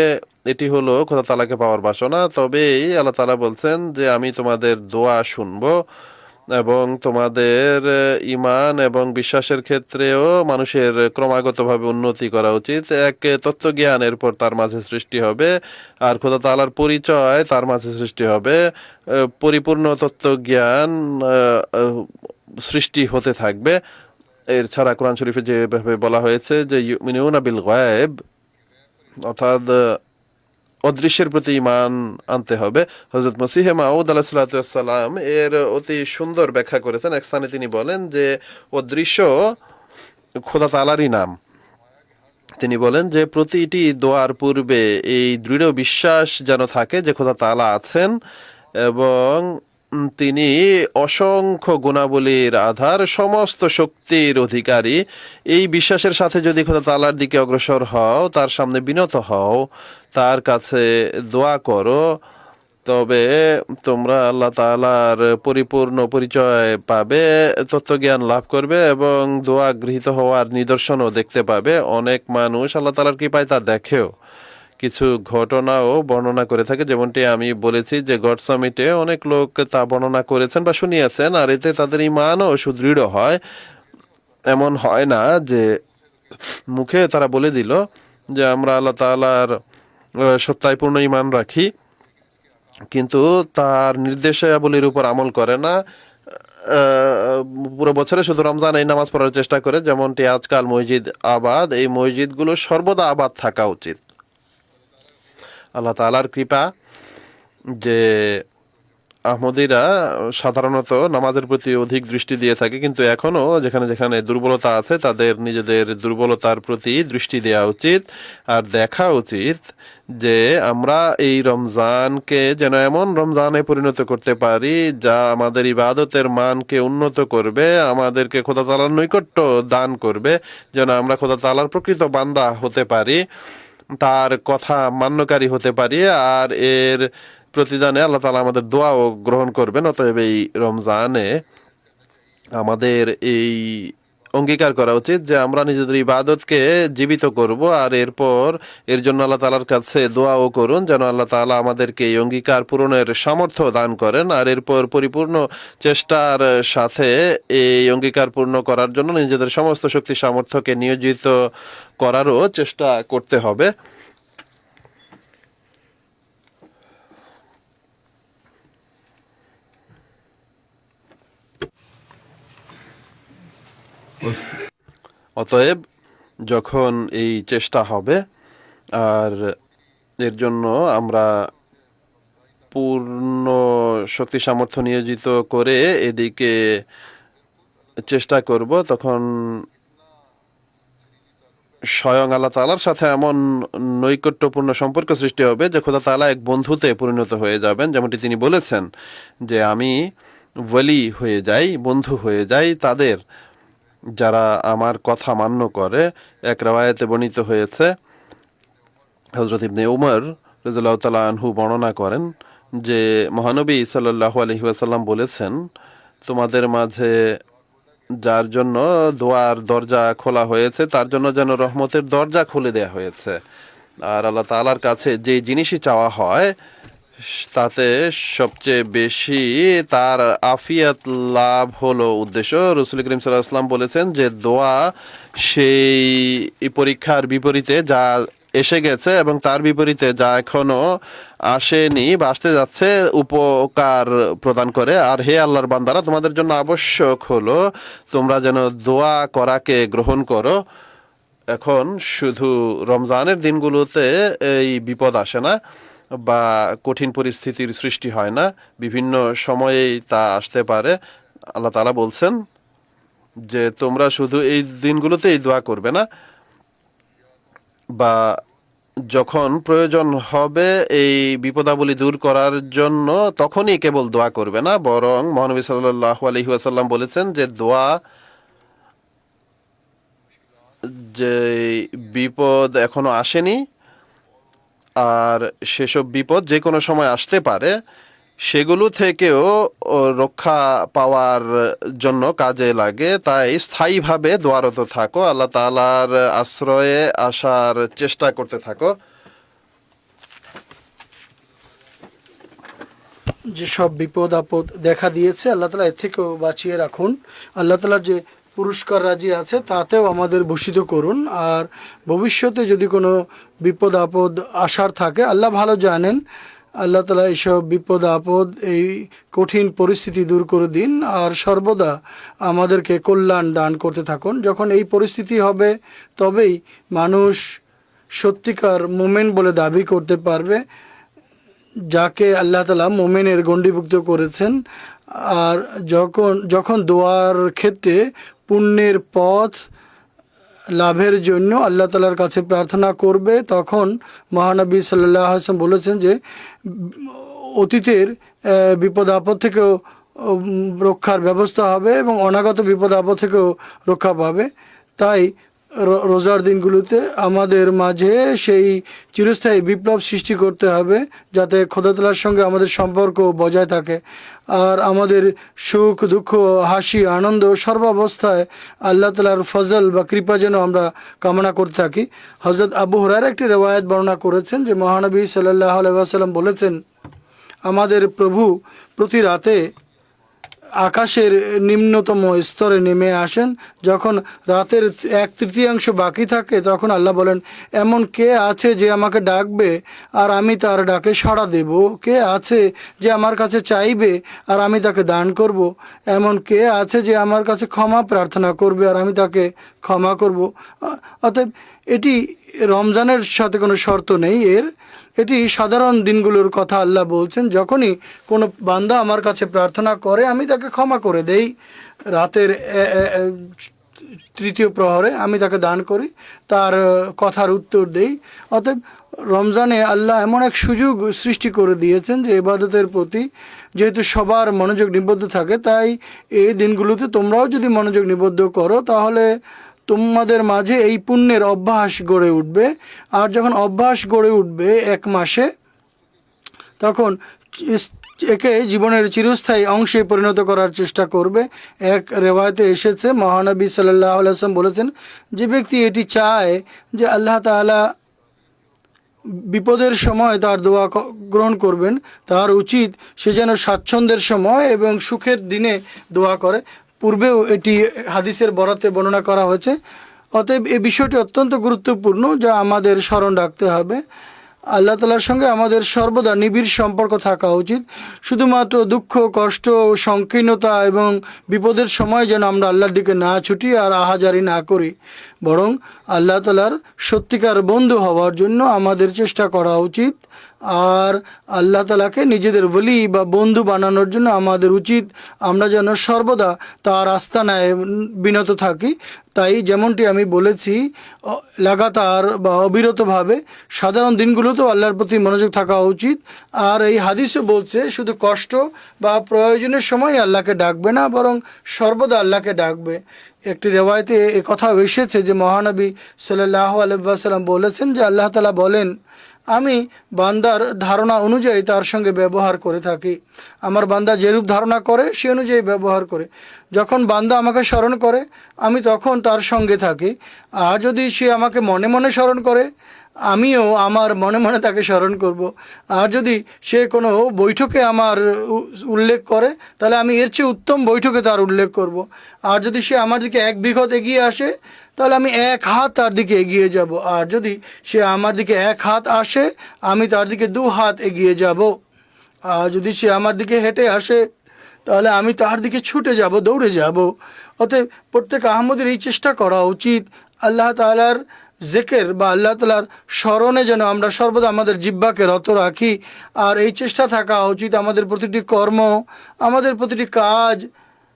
এটি হলো খোদা তাআলাকে পাওয়ার বাসনা। তবেই আল্লাহ তাআলা বলছেন যে আমি তোমাদের দোয়া শুনবো এবং তোমাদের ঈমান এবং বিশ্বাসের ক্ষেত্রেও মানুষের ক্রমাগতভাবে উন্নতি করা উচিত। এক তত্ত্বজ্ঞানের পর তার মাঝে সৃষ্টি হবে, আর খোদা তাআলার পরিচয় তার মাঝে সৃষ্টি হবে। পরিপূর্ণ তত্ত্বজ্ঞান সৃষ্টি হতে থাকবে। এর ছাড়া কোরআন শরীফে যেভাবে বলা হয়েছে যে ইউমিনুনা বিল গায়ব, অর্থাৎ অদৃশ্যের প্রতি ঈমান আনতে হবে। হযরত মসিহ মাউদ আলাইহিস সালাতু ওয়াস সালাম এর অতি সুন্দর ব্যাখ্যা করেছেন। এক স্থানে তিনি বলেন যে অদৃশ্য খোদা তাআলারই নাম। তিনি বলেন যে প্রতিটি দোয়ার পূর্বে এই দৃঢ় বিশ্বাস যেন থাকে যে খোদা তাআলা আছেন এবং তিনি অসংখ্য গুণাবলীর আধার, সমস্ত শক্তির অধিকারী। এই বিশ্বাসের সাথে যদি খোদা তাআলার দিকে অগ্রসর হও, তার সামনে বিনত হও, তার কাছে দোয়া করো, তবে তোমরা আল্লাহ তাআলার পরিপূর্ণ পরিচয় পাবে, তত্ত্বজ্ঞান লাভ করবে এবং দোয়া গৃহীত হওয়ার নিদর্শনও দেখতে পাবে। অনেক মানুষ আল্লাহ তাআলার কৃপায় তা দেখেও। কিছু ঘটনাও বর্ণনা করে থাকে, যেমনটি আমি বলেছি যে গড সামিটে অনেক লোক তা বর্ণনা করেছেন বা শুনিয়েছেন, আর এতে তাদের ঈমানও সুদৃঢ় হয়। এমন হয় না যে মুখে তারা বলে দিল যে আমরা আল্লাহ তাআলার সত্তায় পূর্ণ ঈমান রাখি, কিন্তু তার নির্দেশাবলীর উপর আমল করে না। পুরো বছরে শুধু রমজান এই নামাজ পড়ার চেষ্টা করে, যেমনটি আজকাল মসজিদ আবাদ। এই মসজিদগুলো সর্বদা আবাদ থাকা উচিত। আল্লাহ তাআলার কৃপা যে আহমদীরা সাধারণত নামাজের প্রতি অধিক দৃষ্টি দিয়ে থাকে, কিন্তু এখনও যেখানে যেখানে দুর্বলতা আছে তাদের নিজেদের দুর্বলতার প্রতি দৃষ্টি দেওয়া উচিত আর দেখা উচিত যে আমরা এই রমজানকে যেন এমন রমজানে পরিণত করতে পারি যা আমাদের ইবাদতের মানকে উন্নত করবে, আমাদেরকে খোদা তাআলার নৈকট্য দান করবে, যেন আমরা খোদা তাআলার প্রকৃত বান্দা হতে পারি, তার কথা মান্যকারী হতে পারি, আর এর প্রতিদানে আল্লাহ তাআলা আমাদের দোয়াও গ্রহণ করবেন। অতএব এই রমজানে আমাদের এই অঙ্গীকার করা উচিত যে আমরা নিজেদের ইবাদতকে জীবিত করব, আর এরপর এর জন্য আল্লাহ তাআলার কাছে দোয়াও করুন যেন আল্লাহ তাআলা আমাদেরকে এই অঙ্গীকার পূরণের সামর্থ্য দান করেন, আর এরপর পরিপূর্ণ চেষ্টার সাথে এই অঙ্গীকার পূর্ণ করার জন্য নিজেদের সমস্ত শক্তি সামর্থ্যকে নিয়োজিত করারও চেষ্টা করতে হবে। অতএব যখন এই চেষ্টা হবে আর এর জন্য আমরা পূর্ণ শক্তি সামর্থ্য নিয়োজিত করে এদিকে চেষ্টা করব, তখন স্বয়ং আল্লাহ তাআলার সাথে এমন নৈকট্যপূর্ণ সম্পর্ক সৃষ্টি হবে যে খোদা তাআলা এক বন্ধুতে পরিণত হয়ে যাবেন, যেমনটি তিনি বলেছেন যে আমি ওয়ালি হয়ে যাই, বন্ধু হয়ে যাই তাদের যারা আমার কথা মান্য করে। এক রাওয়ায়াতে বর্ণিত হয়েছে, হযরত ইবনে উমর রাদিয়াল্লাহু তাআলা আনহু বর্ণনা করেন যে মহানবী সাল্লাল্লাহু আলাইহি ওয়াসাল্লাম বলেছেন, তোমাদের মাঝে যার জন্য দোয়ার দরজা খোলা হয়েছে তার জন্য যেন রহমতের দরজা খুলে দেয়া হয়েছে। আর আল্লাহ তাআলার কাছে যে জিনিসই চাওয়া হয় তাতে সবচেয়ে বেশি তার আফিয়াত লাভ হলো উদ্দেশ্য। রাসূল করিম সাল্লাল্লাহু আলাইহি ওয়াসাল্লাম বলেছেন যে দোয়া সেই পরীক্ষার বিপরীতে যা এসে গেছে এবং তার বিপরীতে যা এখনো আসেনি বা আসতে যাচ্ছে উপকার প্রদান করে। আর হে আল্লাহর বান্দারা, তোমাদের জন্য আবশ্যক হলো তোমরা যেন দোয়া করাকে গ্রহণ করো। এখন শুধু রমজানের দিনগুলোতে এই বিপদ আসে না বা কঠিন পরিস্থিতির সৃষ্টি হয় না, বিভিন্ন সময়েই তা আসতে পারে। আল্লাহ তাআলা বলছেন যে তোমরা শুধু এই দিনগুলোতেই দোয়া করবে না, বা যখন প্রয়োজন হবে এই বিপদাবলী দূর করার জন্য তখনই কেবল দোয়া করবে না, বরং মহানবী সাল্লাল্লাহু আলাইহি ওয়াসাল্লাম বলেছেন যে দোয়া, যে বিপদ এখনো আসেনি আর সেসব বিপদ যে কোনো সময় আসতে পারে সেগুলো থেকেও রক্ষা পাওয়ার জন্য কাজে লাগে। তাই স্থায়ীভাবে দোয়ারত থাকো, আল্লাহ তাআলার আশ্রয়ে আসার চেষ্টা করতে থাকো। যেসব বিপদ আপদ দেখা দিয়েছে আল্লাহ তাআলা এর থেকেও বাঁচিয়ে রাখুন। আল্লাহ তাআলার যে পুরস্কার রাজি আছে তাতেও আমাদের ভূষিত করুন। আর ভবিষ্যতে যদি কোনো বিপদ আপদ আসার থাকে আল্লাহ ভালো জানেন, আল্লাহ তাআলা এইসব বিপদ আপদ এই কঠিন পরিস্থিতি দূর করে দিন আর সর্বদা আমাদেরকে কল্যাণ দান করতে থাকুন। যখন এই পরিস্থিতি হবে তবেই মানুষ সত্যিকার মোমেন বলে দাবি করতে পারবে, যাকে আল্লাহ তাআলা মোমেনের গণ্ডিভুক্ত করেছেন। আর যখন দোয়ার ক্ষেত্রে পুণ্যের পথ লাভের জন্য আল্লাহ তাআলার কাছে প্রার্থনা করবে, তখন মহানবী সাল্লাল্লাহু আলাইহি ওয়াসাল্লাম বলেছেন যে অতীতের বিপদ আপদ থেকেও রক্ষার ব্যবস্থা হবে এবং অনাগত বিপদ আপদ থেকেও রক্ষা পাবে। তাই রোজার দিনগুলোতে আমাদের মাঝে সেই চিরস্থায়ী বিপ্লব সৃষ্টি করতে হবে যাতে খোদা তাআলার সঙ্গে আমাদের সম্পর্ক বজায় থাকে আর আমাদের সুখ দুঃখ হাসি আনন্দ সর্বাবস্থায় আল্লাহ তাআলার ফজল বা কৃপা যেন আমরা কামনা করতে থাকি। হযরত আবু হুরায়রা একটি রিওয়ায়াত বর্ণনা করেছেন যে মহানবী সাল্লাল্লাহু আলাইহি ওয়াসাল্লাম বলেছেন, আমাদের প্রভু প্রতি রাতে আকাশের নিম্নতম স্তরে নেমে আসেন। যখন রাতের 1/3 বাকি থাকে তখন আল্লাহ বলেন, এমন কে আছে যে আমাকে ডাকবে আর আমি তার ডাকে সাড়া দেব? কে আছে যে আমার কাছে চাইবে আর আমি তাকে দান করব? এমন কে আছে যে আমার কাছে ক্ষমা প্রার্থনা করবে আর আমি তাকে ক্ষমা করব? অতএব এটি রমজানের সাথে কোনো শর্ত নেই, এটি সাধারণ দিনগুলোর কথা আল্লাহ বলছেন। যখনই কোনো বান্দা আমার কাছে প্রার্থনা করে আমি তাকে ক্ষমা করে দেই, রাতের 3য় প্রহরে আমি তাকে দান করি, তার কথার উত্তর দেই। অতএব রমজানে আল্লাহ এমন এক সুযোগ সৃষ্টি করে দিয়েছেন যে ইবাদতের প্রতি যেহেতু সবার মনোযোগ নিবদ্ধ থাকে, তাই এই দিনগুলোতে তোমরাও যদি মনোযোগ নিবদ্ধ করো তাহলে তোমাদের মাঝে এই পুণ্যের অভ্যাস গড়ে উঠবে। আর যখন অভ্যাস গড়ে উঠবে 1 মাসে, তখন একে জীবনের চিরস্থায়ী অংশে পরিণত করার চেষ্টা করবে। এক রেওয়ায়তে এসেছে, মহানবী সাল্লাল্লাহু আলাইহি ওয়াসাল্লাম বলেছেন, যে ব্যক্তি এটি চায় যে আল্লাহ তাআলা বিপদের সময় তার দোয়া গ্রহণ করবেন, তার উচিত সে যেন স্বাচ্ছন্দ্যের সময় এবং সুখের দিনে দোয়া করে। পূর্বেও এটি হাদিসের বরাতে বর্ণনা করা হয়েছে। অতএব এই বিষয়টি অত্যন্ত গুরুত্বপূর্ণ, যা আমাদের স্মরণ রাখতে হবে। আল্লাহ তাআলার সঙ্গে আমাদের সর্বদা নিবিড় সম্পর্ক থাকা উচিত। শুধুমাত্র দুঃখ, কষ্ট, সংকীর্ণতা এবং বিপদের সময় যেন আমরা আল্লাহর দিকে না ছুটি আর আহাজারি না করি, বরং আল্লাহ তাআলার সত্যিকার বন্ধু হওয়ার জন্য আমাদের চেষ্টা করা উচিত। আর আল্লাহ তাআলাকে নিজেদের ওলি বা বন্ধু বানানোর জন্য আমাদের উচিত আমরা যেন সর্বদা তার আস্তানায় বিনত থাকি। তাই যেমনটি আমি বলেছি, লাগাতার বা অবিরতভাবে সাধারণ দিনগুলোতেও আল্লাহর প্রতি মনোযোগ থাকা উচিত। আর এই হাদিসও বলছে শুধু কষ্ট বা প্রয়োজনের সময় আল্লাহকে ডাকবে না, বরং সর্বদা আল্লাহকে ডাকবে। একটি রেওয়ায়তে এ কথাও এসেছে যে মহানবী সাল্লাল্লাহু আলাইহি ওয়াসাল্লাম বলেছেন যে আল্লাহ তাআলা বলেন, আমি বান্দার ধারণা অনুযায়ী তার সঙ্গে ব্যবহার করে থাকি। আমার বান্দা যেরূপ ধারণা করে সে অনুযায়ী ব্যবহার করে। যখন বান্দা আমাকে স্মরণ করে আমি তখন তার সঙ্গে থাকি। আর যদি সে আমাকে মনে মনে স্মরণ করে আমিও আমার মনে মনে তাকে স্মরণ করব। আর যদি সে কোনো বৈঠকে আমার উল্লেখ করে তাহলে আমি এর চেয়ে উত্তম বৈঠকে তার উল্লেখ করব। আর যদি সে আমার দিকে এক বিঘত এগিয়ে আসে তাহলে আমি এক হাত তার দিকে এগিয়ে যাব। আর যদি সে আমার দিকে এক হাত আসে আমি তার দিকে দু হাত এগিয়ে যাব। আর যদি সে আমার দিকে হেঁটে আসে তাহলে আমি তার দিকে ছুটে যাব, দৌড়ে যাব। অতএব প্রত্যেক আহমদের এই চেষ্টা করা উচিত আল্লাহ তাআলার জিকির বা আল্লাহ তাআলার স্মরণে যেন আমরা সর্বদা আমাদের জিহ্বাকে রত রাখি। আর এই চেষ্টা থাকা উচিত আমাদের প্রতিটি কর্ম, আমাদের প্রতিটি কাজ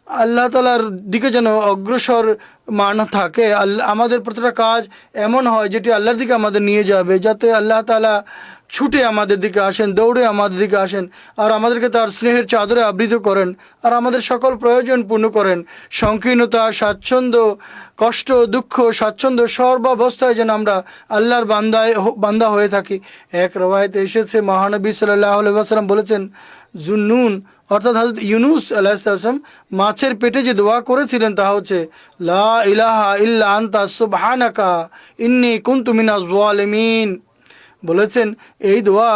আল্লাহ তাআলার দিকে যেন অগ্রসর মান থাকে। আমাদের প্রতিটা কাজ এমন হয় যেটি আল্লাহর দিকে আমাদের নিয়ে যাবে, যাতে আল্লাহ তাআলা ছুটে আমাদের দিকে আসেন, দৌড়ে আমাদের দিকে আসেন আর আমাদেরকে তার স্নেহের চাদরে আবৃত করেন আর আমাদের সকল প্রয়োজন পূর্ণ করেন। সংকীর্ণতা, স্বাচ্ছন্দ্য, কষ্ট, দুঃখ, স্বাচ্ছন্দ্য সর্বাবস্থায় যেন আমরা আল্লাহর বান্দা হয়ে থাকি। এক রওয়ায়েতে এসেছে মহানবী সাল্লাল্লাহু আলাইহি ওয়াসাল্লাম বলেছেন, জুন্নুন অর্থাৎ হযরত ইউনুস আলাইহিস সালাম মাছের পেটে যে দোয়া করেছিলেন তা হচ্ছে, লা ইলাহা ইল্লা আনতা সুবহানাকা ইন্নী কুনতু মিনাজ জালিমিন। বলেছেন এই দোয়া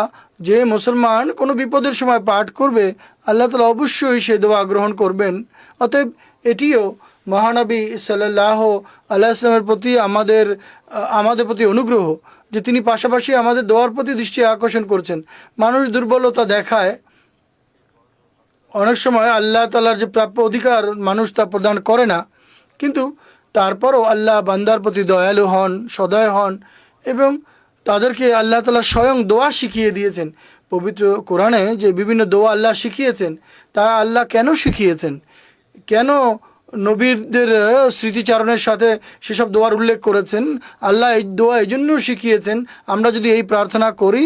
যে মুসলমান কোনো বিপদের সময় পাঠ করবে আল্লাহ তাআলা অবশ্যই সে দোয়া গ্রহণ করবেন। অতএব এটিও মহানবী সাল্লাল্লাহু আলাইহি ওয়াসাল্লামের প্রতি আমাদের প্রতি অনুগ্রহ যে তিনি পাশাপাশি আমাদের দোয়ার প্রতি দৃষ্টি আকর্ষণ করছেন। মানুষ দুর্বলতা দেখায়, অনেক সময় আল্লাহ তাআলার যে প্রাপ্য অধিকার মানুষ তা প্রদান করে না, কিন্তু তারপরও আল্লাহ বান্দার প্রতি দয়ালু হন, সদয় হন এবং তাদেরকে আল্লাহ তাআলা স্বয়ং দোয়া শিখিয়ে দিয়েছেন। পবিত্র কোরআনে যে বিভিন্ন দোয়া আল্লাহ শিখিয়েছেন তা আল্লাহ কেন শিখিয়েছেন, কেন নবীদের স্মৃতিচারণের সাথে সেসব দোয়ার উল্লেখ করেছেন, আল্লাহ এই দোয়া এই জন্য শিখিয়েছেন আমরা যদি এই প্রার্থনা করি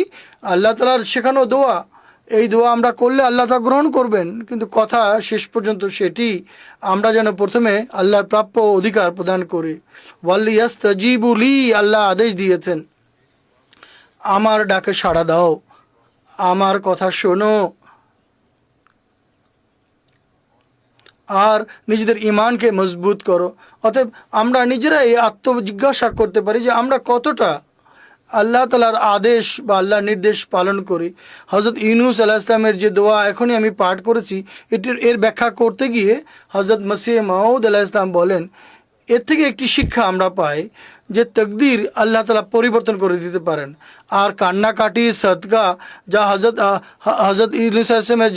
আল্লাহ তাআলার শেখানো দোয়া, এই দোয়া আমরা করলে আল্লাহ তা গ্রহণ করবেন। কিন্তু কথা শেষ পর্যন্ত সেটি আমরা যেন প্রথমে আল্লাহর প্রাপ্য অধিকার প্রদান করি। ওয়ালিয়াস্তাজিবু লি, আল্লাহ আদেশ দিয়েছেন আমার ডাকে সাড়া দাও, আমার কথা শোনো আর নিজেদের ঈমানকে মজবুত করো। অতএব আমরা নিজেরাই আত্মজিজ্ঞাসা করতে পারি যে আমরা কতটা আল্লাহ তাআলার আদেশ বা আল্লাহর নির্দেশ পালন করি। হযরত ইউনূস আলাইহিস সালামের যে দোয়া এখনই আমি পাঠ করেছি এর ব্যাখ্যা করতে গিয়ে হযরত মসিহ মাউদ আলাইহিস সালাম বলেন, এর থেকে একটি শিক্ষা আমরা পাই যে তকদির আল্লাহ তাআলা পরিবর্তন করে দিতে পারেন। আর কান্নাকাটি, সদকা যা হযরত ইউনূস আলাইহিস সালামের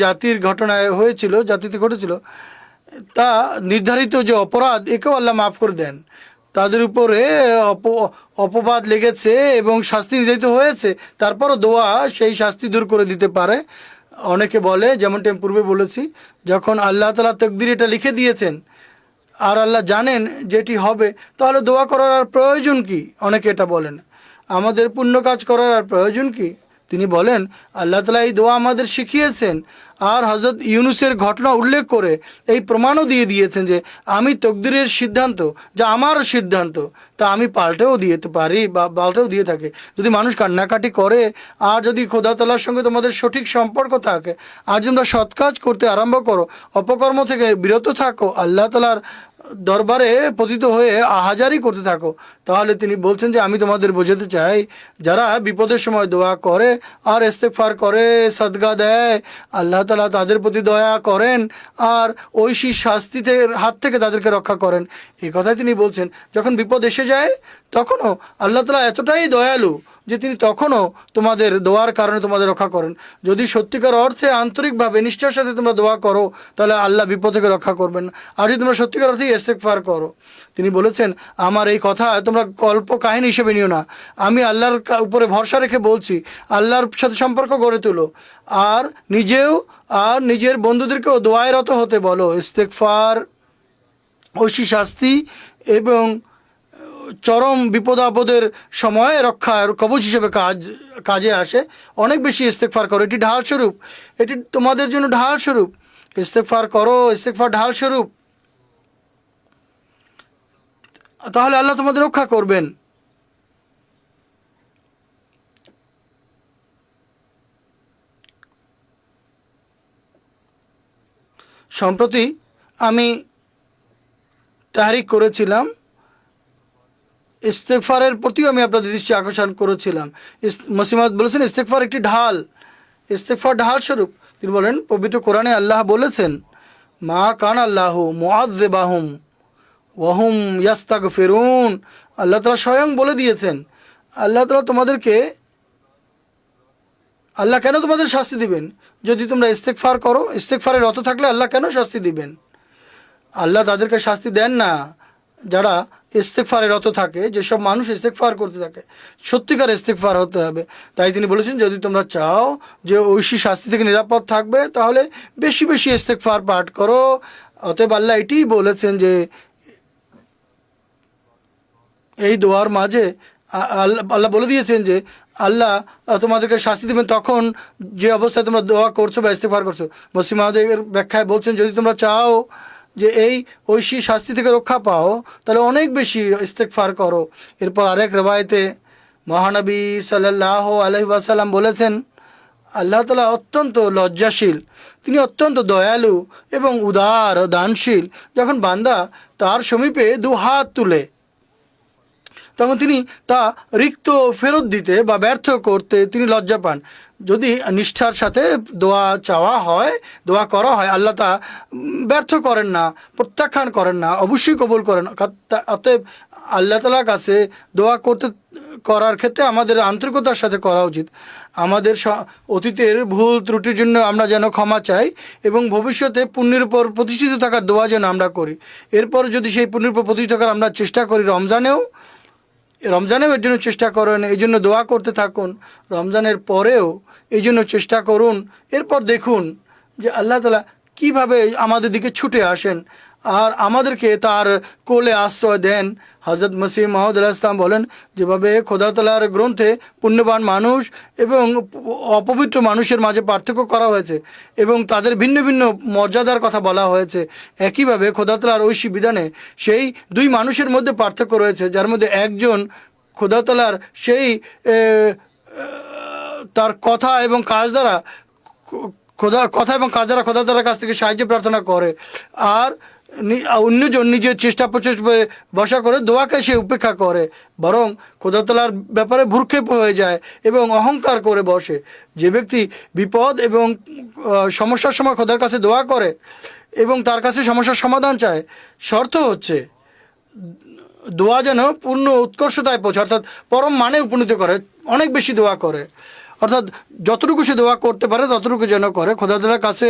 জাতিতে ঘটেছিল তা নির্ধারিত যে অপরাধ একেও আল্লাহ মাফ করে দেন। তাদের উপরে অপবাদ লেগেছে এবং শাস্তি নির্ধারিত হয়েছে, তারপরও দোয়া সেই শাস্তি দূর করে দিতে পারে। অনেকে বলে, যেমনটি আমি পূর্বে বলেছি, যখন আল্লাহ তাআলা তকদির এটা লিখে দিয়েছেন আর আল্লাহ জানেন যেটি হবে তাহলে দোয়া করার আর প্রয়োজন কি? অনেকে এটা বলেন আমাদের পুণ্য কাজ করার আর প্রয়োজন কি? তিনি বলেন আল্লাহ তাআলা এই দোয়া আমাদের শিখিয়েছেন আর হজরত ইউনুসের ঘটনা উল্লেখ করে এই প্রমাণও দিয়ে দিয়েছেন যে আমি তকদিরের সিদ্ধান্ত, যা আমার সিদ্ধান্ত, তা আমি পাল্টেও দিতে পারি বা পাল্টেও দিয়ে থাকি। যদি মানুষ কান্নাকাটি করে আর যদি খোদা তাআলার সঙ্গে তোমাদের সঠিক সম্পর্ক থাকে, আর যদি তোমরা সৎ কাজ করতে আরম্ভ করো, অপকর্ম থেকে বিরত থাকো, আল্লাহ তাআলার দরবারে পতিত হয়ে আহাজারি করতে থাকো, তাহলে তিনি বলছেন যে আমি তোমাদের বোঝাতে চাই, যারা বিপদের সময় দোয়া করে আর ইস্তেগফার করে, সদকা দেয়, আল্লাহ তাআলা তাদের প্রতি দয়া করেন আর ঐশী শাস্তি থেকে হাত থেকে তাদেরকে রক্ষা করেন। এই কথাই তিনি বলছেন। যখন বিপদ এসে যায় তখনও আল্লাহ তাআলা এতটাই দয়ালু যে তিনি তখনও তোমাদের দোয়ার কারণে তোমাদের রক্ষা করেন। যদি সত্যিকার অর্থে আন্তরিকভাবে নিষ্ঠার সাথে তোমরা দোয়া করো, তাহলে আল্লাহ বিপদ থেকে রক্ষা করবেন। আর যদি তোমরা সত্যিকার অর্থে ইস্তেগফার করো, তিনি বলেছেন আমার এই কথা তোমরা গল্প কাহিনী হিসেবে নিও না, আমি আল্লাহর উপরে ভরসা রেখে বলছি, আল্লাহর সাথে সম্পর্ক গড়ে তোলো আর নিজেও আর নিজের বন্ধুদেরকেও দোয়ায়রত হতে বলো। ইস্তেগফার ঐশী শাস্তি এবং চরম বিপদ আপদের সময় রক্ষার কবচ হিসেবে কাজে আসে। অনেক বেশি ইস্তেগফার করো, এটি ঢাল স্বরূপ, এটি তোমাদের জন্য ঢাল স্বরূপ। ইস্তেগফার করো, ইস্তেগফার ঢাল স্বরূপ, তাহলে আল্লাহ তোমাদের রক্ষা করবেন। সম্প্রতি আমি তাহরিক করেছিলাম, ইস্তেগফারের প্রতিও আমি আপনাদের দৃষ্টি আকর্ষণ করেছিলাম। মসিমাত বলেছেন ইস্তেগফার একটি ঢাল, ইস্তেগফার ঢাল স্বরূপ। তিনি বলেন পবিত্র কোরআনে আল্লাহ বলেছেন মা কান আল্লাহু মুআযযিবাহুম ওয়াহুম ইয়াস্তাগফিরুন। আল্লাহ তাআলা স্বয়ং বলে দিয়েছেন, আল্লাহ তাআলা তোমাদেরকে, আল্লাহ কেন তোমাদের শাস্তি দিবেন যদি তোমরা ইস্তেগফার করো? ইস্তেগফারে রত থাকলে আল্লাহ কেন শাস্তি দিবেন? আল্লাহ তাদেরকে শাস্তি দেন না যারা ইস্তেগফারে রত থাকে। যেসব মানুষ ইস্তেগফার করতে থাকে, সত্যিকার ইস্তেগফার হতে হবে। তাই তিনি বলেছেন যদি তোমরা চাও যে ঐশী শাস্তি থেকে নিরাপদ থাকবে, তাহলে বেশি বেশি ইস্তেগফার পাঠ করো। অতএব আল্লাহ এটিই বলেছেন যে এই দোয়ার মাঝে আল্লাহ বলে দিয়েছেন যে আল্লাহ তোমাদেরকে শাস্তি দেবেন তখন যে অবস্থায় তোমরা দোয়া করছো বা ইস্তেগফার করছো। মসিমাদের ব্যাখ্যায় বলছেন যদি তোমরা চাও যে এই ঐশী শাস্তি থেকে রক্ষা পাও, তাহলে অনেক বেশি ইস্তেগফার করো। এরপর আরেক রেওয়ায়েতে মহানবী সাল্লাল্লাহু আলাইহি ওয়াসাল্লাম বলেছেন আল্লাহ তাআলা অত্যন্ত লজ্জাশীল, তিনি অত্যন্ত দয়ালু এবং উদার ও দানশীল। যখন বান্দা তার সমীপে দু হাত তুলে, তখন তিনি তা রিক্ত ফেরত দিতে বা ব্যর্থ করতে তিনি লজ্জা পান। যদি নিষ্ঠার সাথে দোয়া চাওয়া হয়, দোয়া করা হয়, আল্লাহ তা ব্যর্থ করেন না, প্রত্যাখ্যান করেন না, অবশ্যই কবুল করেন। অতএব আল্লাহ তাআলার কাছে দোয়া করার ক্ষেত্রে আমাদের আন্তরিকতার সাথে করা উচিত। আমাদের অতীতের ভুল ত্রুটির জন্য আমরা যেন ক্ষমা চাই এবং ভবিষ্যতে পুণ্যের উপর প্রতিষ্ঠিত থাকার দোয়া যেন আমরা করি। এরপর যদি সেই পুণ্যের উপর প্রতিষ্ঠিত থাকার আমরা চেষ্টা করি, রমজানেও এর জন্য চেষ্টা করেন, এই জন্য দোয়া করতে থাকুন। রমজানের পরেও এই জন্য চেষ্টা করুন। এরপর দেখুন যে আল্লাহ তাআলা কীভাবে আমাদের দিকে ছুটে আসেন আর আমাদেরকে তার কোলে আশ্রয় দেন। হযরত মসিহ মাউদ আলাইহিস সালাম বলেন যেভাবে খোদা তাআলার গ্রন্থে পুণ্যবান মানুষ এবং অপবিত্র মানুষের মাঝে পার্থক্য করা হয়েছে এবং তাদের ভিন্ন ভিন্ন মর্যাদার কথা বলা হয়েছে, একইভাবে খোদা তাআলার ঐশী বিধানে সেই দুই মানুষের মধ্যে পার্থক্য রয়েছে, যার মধ্যে একজন খোদা তাআলার সেই তার কথা এবং কাজ দ্বারা খোদা তাআলার কাছ থেকে সাহায্য প্রার্থনা করে, আর অন্যজন নিজের চেষ্টা প্রচেষ্টা বসা করে দোয়াকে সে উপেক্ষা করে, বরং খোদা তাআলার ব্যাপারে ভ্রুক্ষেপ হয়ে যায় এবং অহংকার করে বসে। যে ব্যক্তি বিপদ এবং সমস্যার সময় খোদার কাছে দোয়া করে এবং তার কাছে সমস্যার সমাধান চায়, শর্ত হচ্ছে দোয়া যেন পূর্ণ উৎকর্ষতায় পৌঁছে, অর্থাৎ পরম মানে উপনীত করে, অনেক বেশি দোয়া করে, অর্থাৎ যতটুকু সে দোয়া করতে পারে ততটুকু যেন করে। খোদা তাআলার কাছে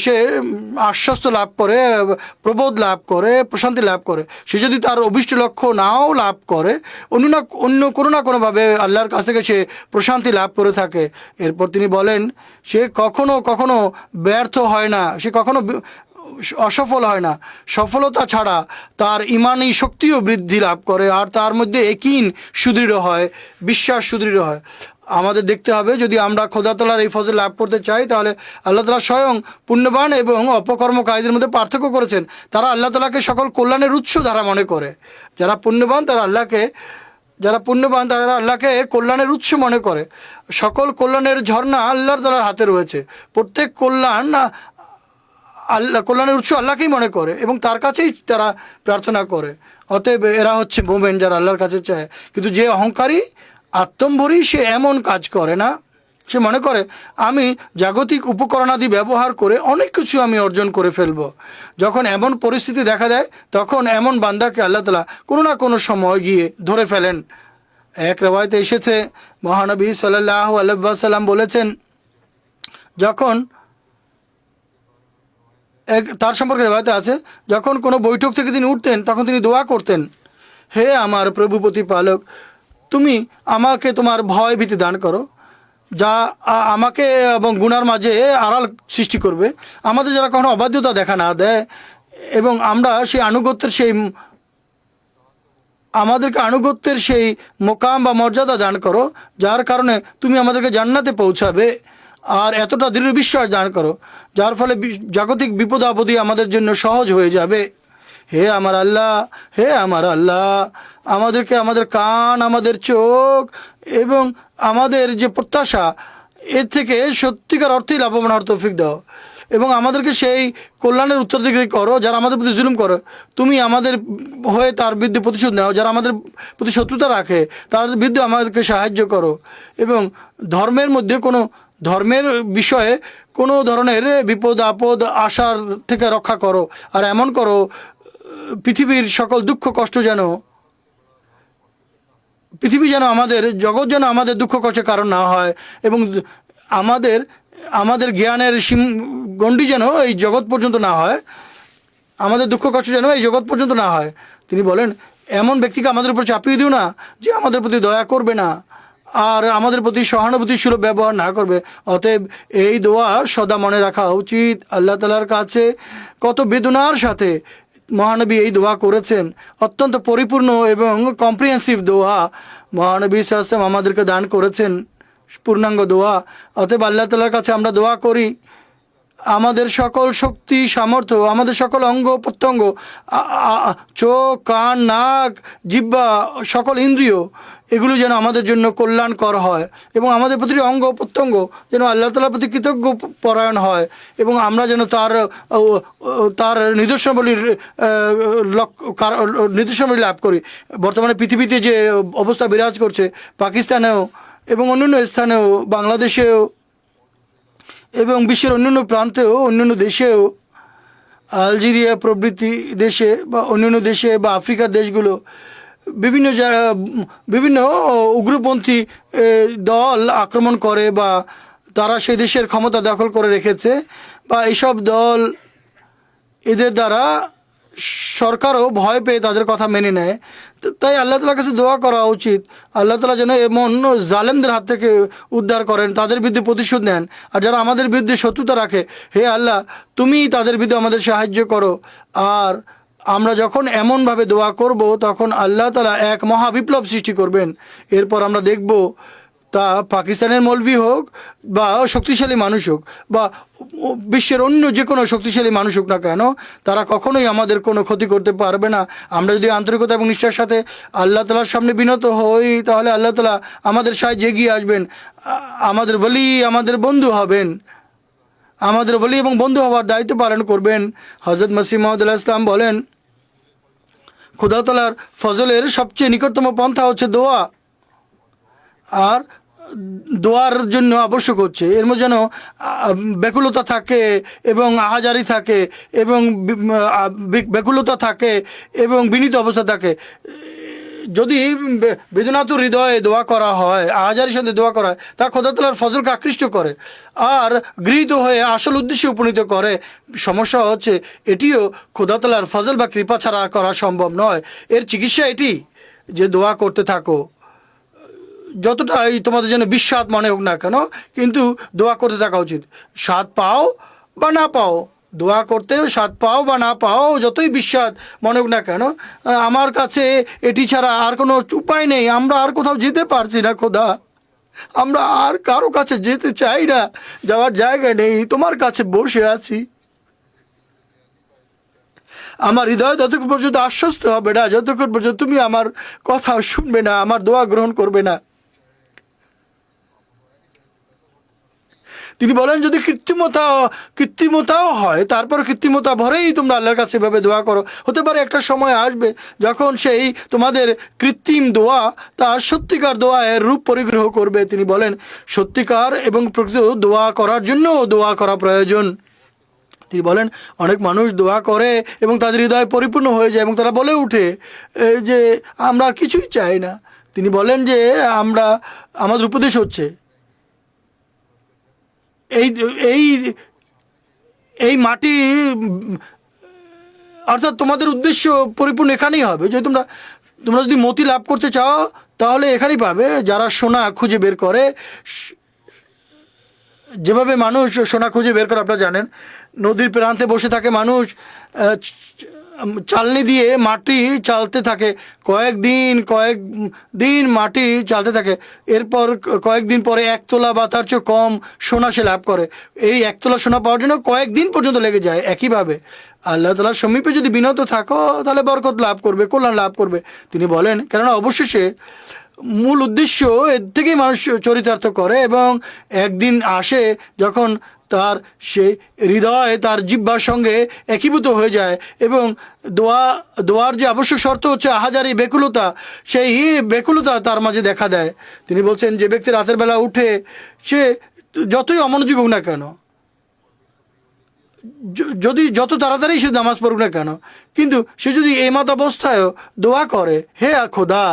সে আশ্বস্ত লাভ করে, প্রবোধ লাভ করে, প্রশান্তি লাভ করে। সে যদি তার অভীষ্ট লক্ষ্য নাও লাভ করে, অন্য কোনো না কোনোভাবে আল্লাহর কাছ থেকে সে প্রশান্তি লাভ করে থাকে। এরপর তিনি বলেন সে কখনো ব্যর্থ হয় না, সে কখনো অসফল হয় না। সফলতা ছাড়া তার ইমানি শক্তিও বৃদ্ধি লাভ করে আর তার মধ্যে একিন সুদৃঢ় হয়, বিশ্বাস সুদৃঢ় হয়। আমাদের দেখতে হবে, যদি আমরা খোদা তাআলার এই ফজল লাভ করতে চাই, তাহলে আল্লাহ তাআলা স্বয়ং পুণ্যবান এবং অপকর্মকারীদের মধ্যে পার্থক্য করেছেন। তারা আল্লাহ তাআলাকে সকল কল্যাণের উৎস ধারা মনে করে। যারা পুণ্যবান তারা আল্লাহকে কল্যাণের উৎস মনে করে। সকল কল্যাণের ঝর্ণা আল্লাহ তাআলার হাতে রয়েছে। প্রত্যেক কল্যাণের উৎস আল্লাহকেই মনে করে এবং তার কাছেই তারা প্রার্থনা করে। অতএব এরা হচ্ছে মোমেন, যারা আল্লাহর কাছে চায়। কিন্তু যে অহংকারী, আত্মম্ভরী, সে এমন কাজ করে না। সে মনে করে আমি জাগতিক উপকরণাদি ব্যবহার করে অনেক কিছু আমি অর্জন করে ফেলব। যখন এমন পরিস্থিতি দেখা দেয়, তখন এমন বান্দাকে আল্লাহ তাআলা কোনো না কোনো সময় গিয়ে ধরে ফেলেন। এক রেওয়ায়েতে এসেছে, মহানবী সাল্লাল্লাহু আলাইহি ওয়াসাল্লাম বলেছেন, যখন তার সম্পর্কে রেওয়ায়েতে আছে, যখন কোনো বৈঠক থেকে তিনি উঠতেন, তখন তিনি দোয়া করতেন, হে আমার প্রভু প্রতিপালক, তুমি আমাকে তোমার ভয় ভীতি দান করো, যা আমাকে এবং গুনার মাঝে আড়াল সৃষ্টি করবে। আমাদের যারা কখনো অবাধ্যতা দেখা না দেয় এবং আমরা সেই আমাদেরকে আনুগত্যের সেই মোকাম বা মর্যাদা দান করো, যার কারণে তুমি আমাদেরকে জান্নাতে পৌঁছাবে। আর এতটা দৃঢ় বিশ্বাস দান করো, যার ফলে জাগতিক বিপদ আপদই আমাদের জন্য সহজ হয়ে যাবে। হে আমার আল্লাহ, আমাদেরকে আমাদের কান, আমাদের চোখ এবং আমাদের যে প্রত্যাশা, এর থেকে সত্যিকার অর্থেই লাভবান হওয়ার তৌফিক দাও এবং আমাদেরকে সেই কল্যাণের উত্তরাধিকারী করো যারা আমাদের প্রতি জুলুম করো। তুমি আমাদের হয়ে তার বিরুদ্ধে প্রতিশোধ নাও, যারা আমাদের প্রতি শত্রুতা রাখে তাদের বিরুদ্ধে আমাদেরকে সাহায্য করো এবং ধর্মের বিষয়ে কোনো ধরনের বিপদ আপদ আসার থেকে রক্ষা করো। আর এমন করো, পৃথিবীর সকল দুঃখ কষ্ট যেন জগৎ যেন আমাদের দুঃখ কষ্টের কারণ না হয় এবং আমাদের জ্ঞানের গণ্ডি যেন এই জগৎ পর্যন্ত না হয়, আমাদের দুঃখ কষ্ট যেন এই জগৎ পর্যন্ত না হয়। তিনি বলেন, এমন ব্যক্তিকে আমাদের উপর চাপিয়ে দিও না যে আমাদের প্রতি দয়া করবে না আর আমাদের প্রতি সহানুভূতিশীল ব্যবহার না করবে। অতএব এই দোয়া সদা মনে রাখা উচিত। আল্লাহ তাআলার কাছে কত বেদনার সাথে মহানবী এই দোয়া করেছেন, অত্যন্ত পরিপূর্ণ এবং কম্প্রিহেন্সিভ দোয়া মহানবী সাল্লাল্লাহু আলাইহি ওয়াসাল্লাম আমাদেরকে দান করেছেন, পূর্ণাঙ্গ দোয়া। অতএব আল্লাহ তাআলার কাছে আমরা দোয়া করি, আমাদের সকল শক্তি সামর্থ্য, আমাদের সকল অঙ্গ প্রত্যঙ্গ, চোখ, কান, নাক, জিহ্বা, সকল ইন্দ্রিয়, এগুলো যেন আমাদের জন্য কল্যাণকর হয় এবং আমাদের প্রতিটি অঙ্গ প্রত্যঙ্গ যেন আল্লাহ তাআলার প্রতি কৃতজ্ঞ পরায়ণ হয় এবং আমরা যেন তার নিদর্শনাবলী লাভ করি। বর্তমানে পৃথিবীতে যে অবস্থা বিরাজ করছে, পাকিস্তানেও এবং অন্যান্য স্থানেও, বাংলাদেশেও এবং বিশ্বের অন্যান্য প্রান্তেও, অন্যান্য দেশেও, আলজেরিয়া প্রভৃতি দেশে বা অন্যান্য দেশে বা আফ্রিকার দেশগুলো বিভিন্ন উগ্রপন্থী দল আক্রমণ করে বা তারা সেই দেশের ক্ষমতা দখল করে রেখেছে বা এইসব দল, এদের দ্বারা সরকারও ভয় পেয়ে তাদের কথা মেনে নেয়। তাই আল্লাহ তাআলার কাছে দোয়া করা উচিত, আল্লাহ তাআলা যেন এমন জালেমদের হাত থেকে উদ্ধার করেন, তাদের বিরুদ্ধে প্রতিশোধ নেন। আর যারা আমাদের বিরুদ্ধে শত্রুতা রাখে, হে আল্লাহ, তুমি তাদের বিরুদ্ধে আমাদের সাহায্য করো। আর আমরা যখন এমনভাবে দোয়া করব, তখন আল্লাহ তাআলা এক মহাবিপ্লব সৃষ্টি করবেন। এরপর আমরা দেখব, তা পাকিস্তানের মৌলভী হোক বা শক্তিশালী মানুষ হোক বা বিশ্বের অন্য যে কোনো শক্তিশালী মানুষ হোক না কেন, তারা কখনোই আমাদের কোনো ক্ষতি করতে পারবে না। আমরা যদি আন্তরিকতা এবং নিষ্ঠার সাথে আল্লাহ তাআলার সামনে বিনত হই, তাহলে আল্লাহ তাআলা আমাদের সাহায্যে এগিয়ে আসবেন, আমাদের ওলি, আমাদের বন্ধু হবেন, আমাদের ওলি এবং বন্ধু হওয়ার দায়িত্ব পালন করবেন। হযরত মসিহ মাউদ আলাইহিস সালাম বলেন, খোদা তাআলার ফজলের সবচেয়ে নিকটতম পন্থা হচ্ছে দোয়া। আর দোয়ার জন্য আবশ্যক হচ্ছে এর মধ্যে যেন ব্যাকুলতা থাকে এবং আহাজারি থাকে এবং ব্যাকুলতা থাকে এবং বিনীত অবস্থা থাকে। যদি বেদনাতুর হৃদয়ে দোয়া করা হয়, আহাজারির সাথে দোয়া করা হয়, তা খোদা তাআলার ফজলকে আকৃষ্ট করে আর গৃহীত হয়ে আসল উদ্দেশ্যে উপনীত করে। সমস্যা হচ্ছে, এটিও খোদা তাআলার ফজল বা কৃপা ছাড়া করা সম্ভব নয়। এর চিকিৎসা এটি যে দোয়া করতে থাকো, যতটাই তোমাদের জন্য বিস্বাদ মনে হোক না কেন, কিন্তু দোয়া করতে থাকা উচিত। স্বাদ পাও বা না পাও, দোয়া করতে স্বাদ পাও বা না পাও, যতই বিস্বাদ মনে হোক না কেন, আমার কাছে এটি ছাড়া আর কোনো উপায় নেই, আমরা আর কোথাও যেতে পারছি না খোদা, আমরা আর কারো কাছে যেতে চাই না, যাওয়ার জায়গা নেই, তোমার কাছে বসে আছি। আমার হৃদয় ততক্ষণ পর্যন্ত আশ্বস্ত হবে না যতক্ষণ পর্যন্ত তুমি আমার কথা শুনবে না, আমার দোয়া গ্রহণ করবে না। তিনি বলেন যদি কৃত্রিমতাও হয়, তারপর কৃত্রিমতা ভরেই তোমরা আল্লাহর কাছে এভাবে দোয়া করো, হতে পারে একটা সময় আসবে যখন সেই তোমাদের কৃত্রিম দোয়া তার সত্যিকার দোয়ার রূপ পরিগ্রহ করবে। তিনি বলেন সত্যিকার এবং প্রকৃত দোয়া করার জন্য দোয়া করা প্রয়োজন। তিনি বলেন অনেক মানুষ দোয়া করে এবং তাদের হৃদয় পরিপূর্ণ হয়ে যায় এবং তারা বলে উঠে যে আমরা আর কিছুই চাই না। তিনি বলেন যে আমাদের উপদেশ হচ্ছে এই এই এই মাটি, অর্থাৎ তোমাদের উদ্দেশ্য পরিপূর্ণ এখানেই হবে। যদি তোমরা যদি মতি লাভ করতে চাও তাহলে এখানেই পাবে। যারা সোনা খুঁজে বের করে, যেভাবে মানুষ সোনা খুঁজে বের করে আপনারা জানেন, নদীর প্রান্তে বসে থাকে মানুষ, চালনি দিয়ে মাটি চালতে থাকে, কয়েকদিন মাটি চালতে থাকে, এরপর কয়েকদিন পরে 1 তোলা বা তার চেয়ে কম সোনা সে লাভ করে। এই 1 তোলা সোনা পাওয়ার জন্য কয়েকদিন পর্যন্ত লেগে যায়। একইভাবে আল্লাহ তাআলার সমীপে যদি বিনত থাকো তাহলে বরকত লাভ করবে, কল্যাণ লাভ করবে। তিনি বলেন কেননা অবশেষে মূল উদ্দেশ্য এর থেকেই মানুষ চরিতার্থ করে এবং একদিন আসে যখন তার সে হৃদয় তার জিহ্বার সঙ্গে একীভূত হয়ে যায় এবং দোয়ার যে আবশ্যক শর্ত হচ্ছে আহাজারি বেকুলতা, সেই বেকুলতা তার মাঝে দেখা দেয়। তিনি বলছেন যে ব্যক্তি রাতের বেলা উঠে সে যতই অমনোযোগী হোক না কেন, যত তাড়াতাড়ি সে নামাজ পড়ুক না কেন, কিন্তু সে যদি এমত অবস্থায়ও দোয়া করে, হে খোদা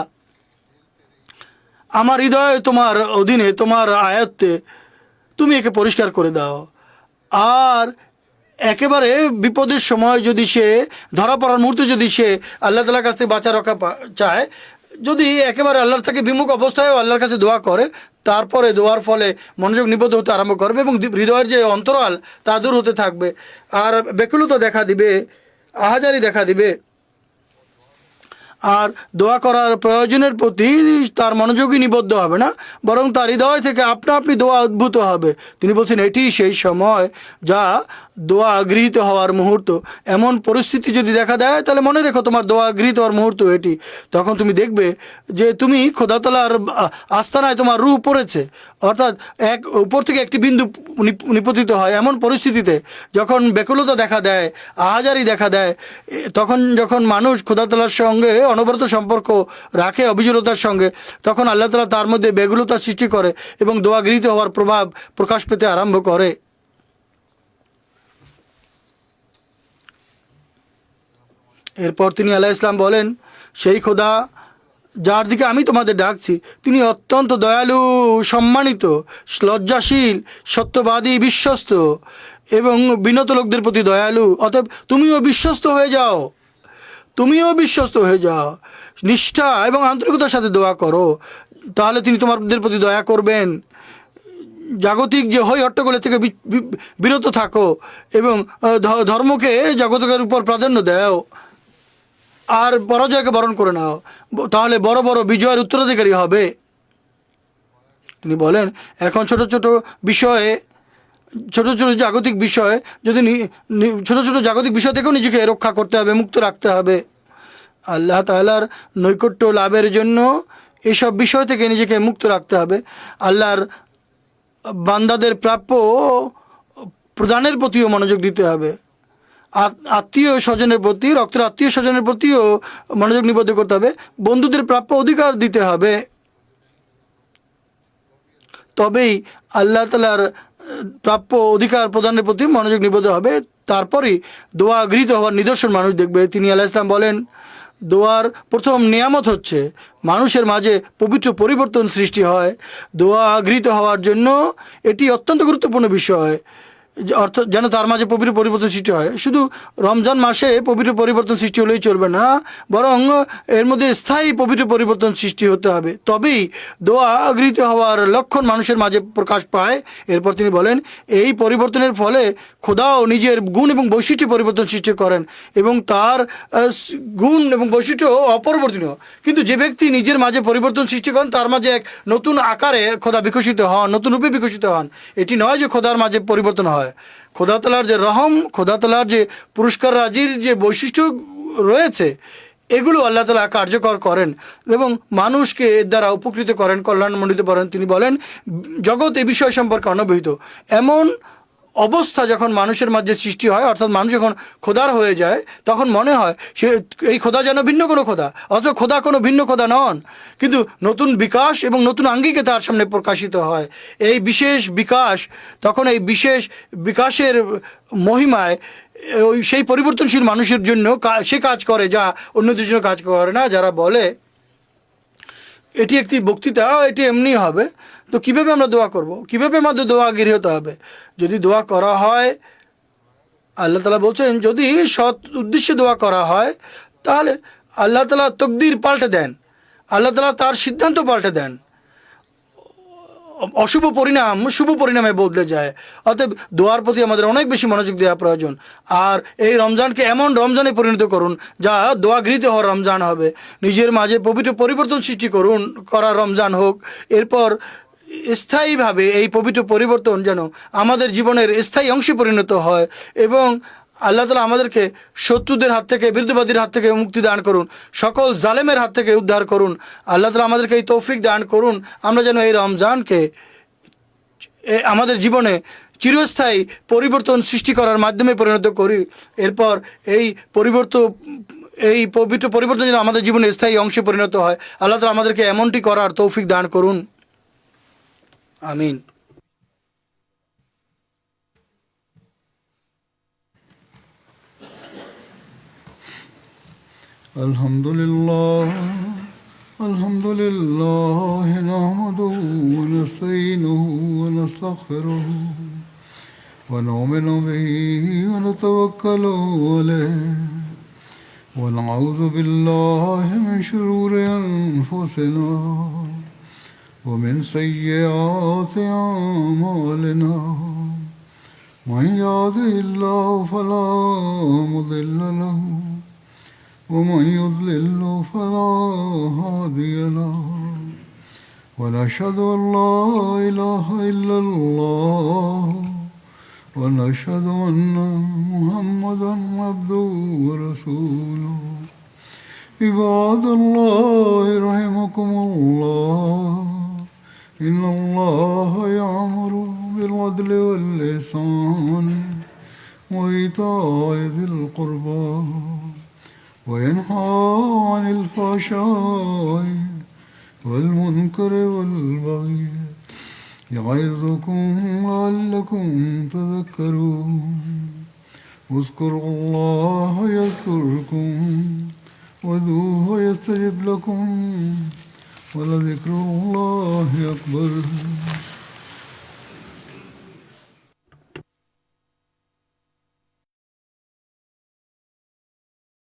আমার হৃদয় তোমার অধীনে, তোমার আয়ত্তে, তুমি একে পরিষ্কার করে দাও। আর একেবারে বিপদের সময় যদি সে ধরা পড়ার মুহূর্তে যদি সে আল্লাহ তাআলার কাছ থেকে বাঁচা রক্ষা চায়, যদি একেবারে আল্লাহর থেকে বিমুখ অবস্থায়ও আল্লাহর কাছে দোয়া করে, তারপরে দোয়ার ফলে মনোযোগ নিবদ্ধ হতে আরম্ভ করবে এবং হৃদয়ের যে অন্তরাল তা দূর হতে থাকবে, আর ব্যাকুলতা দেখা দিবে, আহাজারি দেখা দিবে, আর দোয়া করার প্রয়োজনের প্রতি তার মনোযোগই নিবদ্ধ হবে না, বরং তার হৃদয় থেকে আপনি দোয়া উদ্ভূত হবে। তিনি বলছেন এটি সেই সময় যা দোয়া গৃহীত হওয়ার মুহূর্ত। এমন পরিস্থিতি যদি দেখা দেয় তাহলে মনে রেখো তোমার দোয়া গৃহীত হওয়ার মুহূর্ত এটি। তখন তুমি দেখবে যে তুমি খোদা তাআলার আস্তানায় তোমার রূহ পড়েছে, অর্থাৎ উপর থেকে একটি বিন্দু নিপতিত হয়। এমন পরিস্থিতিতে যখন ব্যাকুলতা দেখা দেয়, আহাজারি দেখা দেয়, যখন মানুষ খোদা তাআলার সঙ্গে অনবরত সম্পর্ক রাখে অবিচলতার সঙ্গে, তখন আল্লাহ তাআলা তার মধ্যে ব্যাকুলতা সৃষ্টি করে এবং দোয়া গৃহীত হওয়ার প্রভাব প্রকাশ পেতে আরম্ভ করে। এরপর তিনি আলাইহিস সালাম বলেন সেই খোদা যার দিকে আমি তোমাদের ডাকছি তিনি অত্যন্ত দয়ালু, সম্মানিত, লজ্জাশীল, সত্যবাদী, বিশ্বস্ত এবং বিনত লোকদের প্রতি দয়ালু। অতএব তুমিও বিশ্বস্ত হয়ে যাও, নিষ্ঠা এবং আন্তরিকতার সাথে দোয়া করো, তাহলে তিনি তোমাদের প্রতি দয়া করবেন। জাগতিক যে হই হট্টগোলের থেকে বিরত থাকো এবং ধর্মকে জগতের উপর প্রাধান্য দাও আর পরাজয়কে বরণ করে নাও, তাহলে বড় বড় বিজয়ের উত্তরাধিকারী হবে। তিনি বলেন এখন ছোট ছোট জাগতিক বিষয় ছোট জাগতিক বিষয় থেকেও নিজেকে রক্ষা করতে হবে, মুক্ত রাখতে হবে। আল্লাহ তাআলার নৈকট্য লাভের জন্য এসব বিষয় থেকে নিজেকে মুক্ত রাখতে হবে। আল্লাহর বান্দাদের প্রাপ্য প্রদানের প্রতিও মনোযোগ দিতে হবে। আত্মীয় স্বজনের প্রতি, রক্তের আত্মীয় স্বজনের প্রতিও মনোযোগ নিবদ্ধ করতে হবে। বন্ধুদের প্রাপ্য অধিকার দিতে হবে। তবেই আল্লাহ তাআলার প্রাপ্য অধিকার প্রদানের প্রতি মনোযোগ নিবদ্ধ হবে। তারপরেই দোয়া গৃহীত হওয়ার নিদর্শন মানুষ দেখবে। তিনি আলাইহিস সালাম বলেন দোয়ার প্রথম নিয়ামত হচ্ছে মানুষের মাঝে পবিত্র পরিবর্তন সৃষ্টি হয়। দোয়া গৃহীত হওয়ার জন্য এটি অত্যন্ত গুরুত্বপূর্ণ বিষয়। অর্থাৎ যেন তার মাঝে পবিত্র পরিবর্তন সৃষ্টি হয়। শুধু রমজান মাসে পবিত্র পরিবর্তন সৃষ্টি হলেই চলবে না, বরং এর মধ্যে স্থায়ী পবিত্র পরিবর্তন সৃষ্টি হতে হবে, তবেই দোয়া গৃহীত হওয়ার লক্ষণ মানুষের মাঝে প্রকাশ পায়। এরপর তিনি বলেন, এই পরিবর্তনের ফলে খোদাও নিজের গুণ এবং বৈশিষ্ট্য পরিবর্তন সৃষ্টি করেন এবং তার গুণ এবং বৈশিষ্ট্য অপরিবর্তনীয়। কিন্তু যে ব্যক্তি নিজের মাঝে পরিবর্তন সৃষ্টি করেন তার মাঝে এক নতুন আকারে খোদা বিকশিত হন, নতুন রূপে বিকশিত হন। এটি নয় যে খোদার মাঝে পরিবর্তন হয়। খোদা তাআলার যে রহম, খোদা তাআলার যে পুরস্কার রাজির যে বৈশিষ্ট্য রয়েছে, এগুলো আল্লাহ তাআলা কার্যকর করেন এবং মানুষকে এর দ্বারা উপকৃত করেন, কল্যাণমণ্ডিত করেন। তিনি বলেন, জগৎ এ বিষয় সম্পর্কে অনবহিত। এমন অবস্থা যখন মানুষের মাঝে সৃষ্টি হয়, অর্থাৎ মানুষ যখন খোদার হয়ে যায়, তখন মনে হয় সে এই খোদা যেন ভিন্ন কোনো খোদা, অথচ খোদা কোনো ভিন্ন খোদা নন, কিন্তু নতুন বিকাশ এবং নতুন আঙ্গিকে তার সামনে প্রকাশিত হয়। এই বিশেষ বিকাশ, তখন এই বিশেষ বিকাশের মহিমায় সেই পরিবর্তনশীল মানুষের জন্য সে কাজ করে যা অন্যদের জন্য কাজ করে না। যারা বলে এটি একটি বক্তৃতা, এটি এমনি হবে, তো কীভাবে আমরা দোয়া করব, কীভাবে আমাদের দোয়া গৃহীত হবে? যদি দোয়া করা হয়, আল্লাহ তাআলা বলছেন, যদি সৎ উদ্দেশ্যে দোয়া করা হয় তাহলে আল্লাহ তাআলা তকদির পাল্টে দেন, আল্লাহ তাআলা তার সিদ্ধান্ত পাল্টে দেন, অশুভ পরিণাম শুভ পরিণামে বদলে যায়। অতএব দোয়ার প্রতি আমাদের অনেক বেশি মনোযোগ দেওয়া প্রয়োজন। আর এই রমজানকে এমন রমজানে পরিণত করুন যা দোয়া গৃহীত হওয়ার রমজান হবে। নিজের মাঝে পবিত্র পরিবর্তন সৃষ্টি করা রমজান হোক। এরপর স্থায়ীভাবে এই পবিত্র পরিবর্তন যেন আমাদের জীবনের স্থায়ী অংশে পরিণত হয় এবং আল্লাহ তাআলা আমাদেরকে শত্রুদের হাত থেকে, বিরুদ্ধবাদীর হাত থেকে মুক্তি দান করুন, সকল জালেমের হাত থেকে উদ্ধার করুন। আল্লাহ তাআলা আমাদেরকে এই তৌফিক দান করুন, আমরা যেন এই রমজানকে আমাদের জীবনে চিরস্থায়ী পরিবর্তন সৃষ্টি করার মাধ্যমে পরিণত করি। এরপর এই পবিত্র পরিবর্তন যেন আমাদের জীবনে স্থায়ী অংশে পরিণত হয়। আল্লাহ তাআলা আমাদেরকে এমনটি করার তৌফিক দান করুন। আমিন। আলহামদুলিল্লাহ আলহামদুলিল্লাহ নাহমাদুহু ওয়া নাস্তাঈনুহু ওয়া নাস্তাগফিরুহু ওয়া নু'মিনু বিহি ওয়া নাতাওয়াক্কালু আলাইহি ওয়া নাউযু বিল্লাহি মিন শুরুরি আনফুসিনা ওয়া মিন সাইয়্যাতি আ'মালিনা মান ইয়াহদিহিল্লাহু ফালা মুদিল্লা লাহু ومن يضلل فلا هادي له ونشهد أن لا إله إلا الله ونشهد أن محمدا عبده ورسوله عباد الله رحمكم الله إن الله يأمر بالعدل والإحسان وإيتاء ذي القربى وينهى عن الفحشاء والمنكر والبغي يعظكم لعلكم تذكرون اذكروا الله يذكركم وادعوه يستجب لكم ولذكر الله أكبر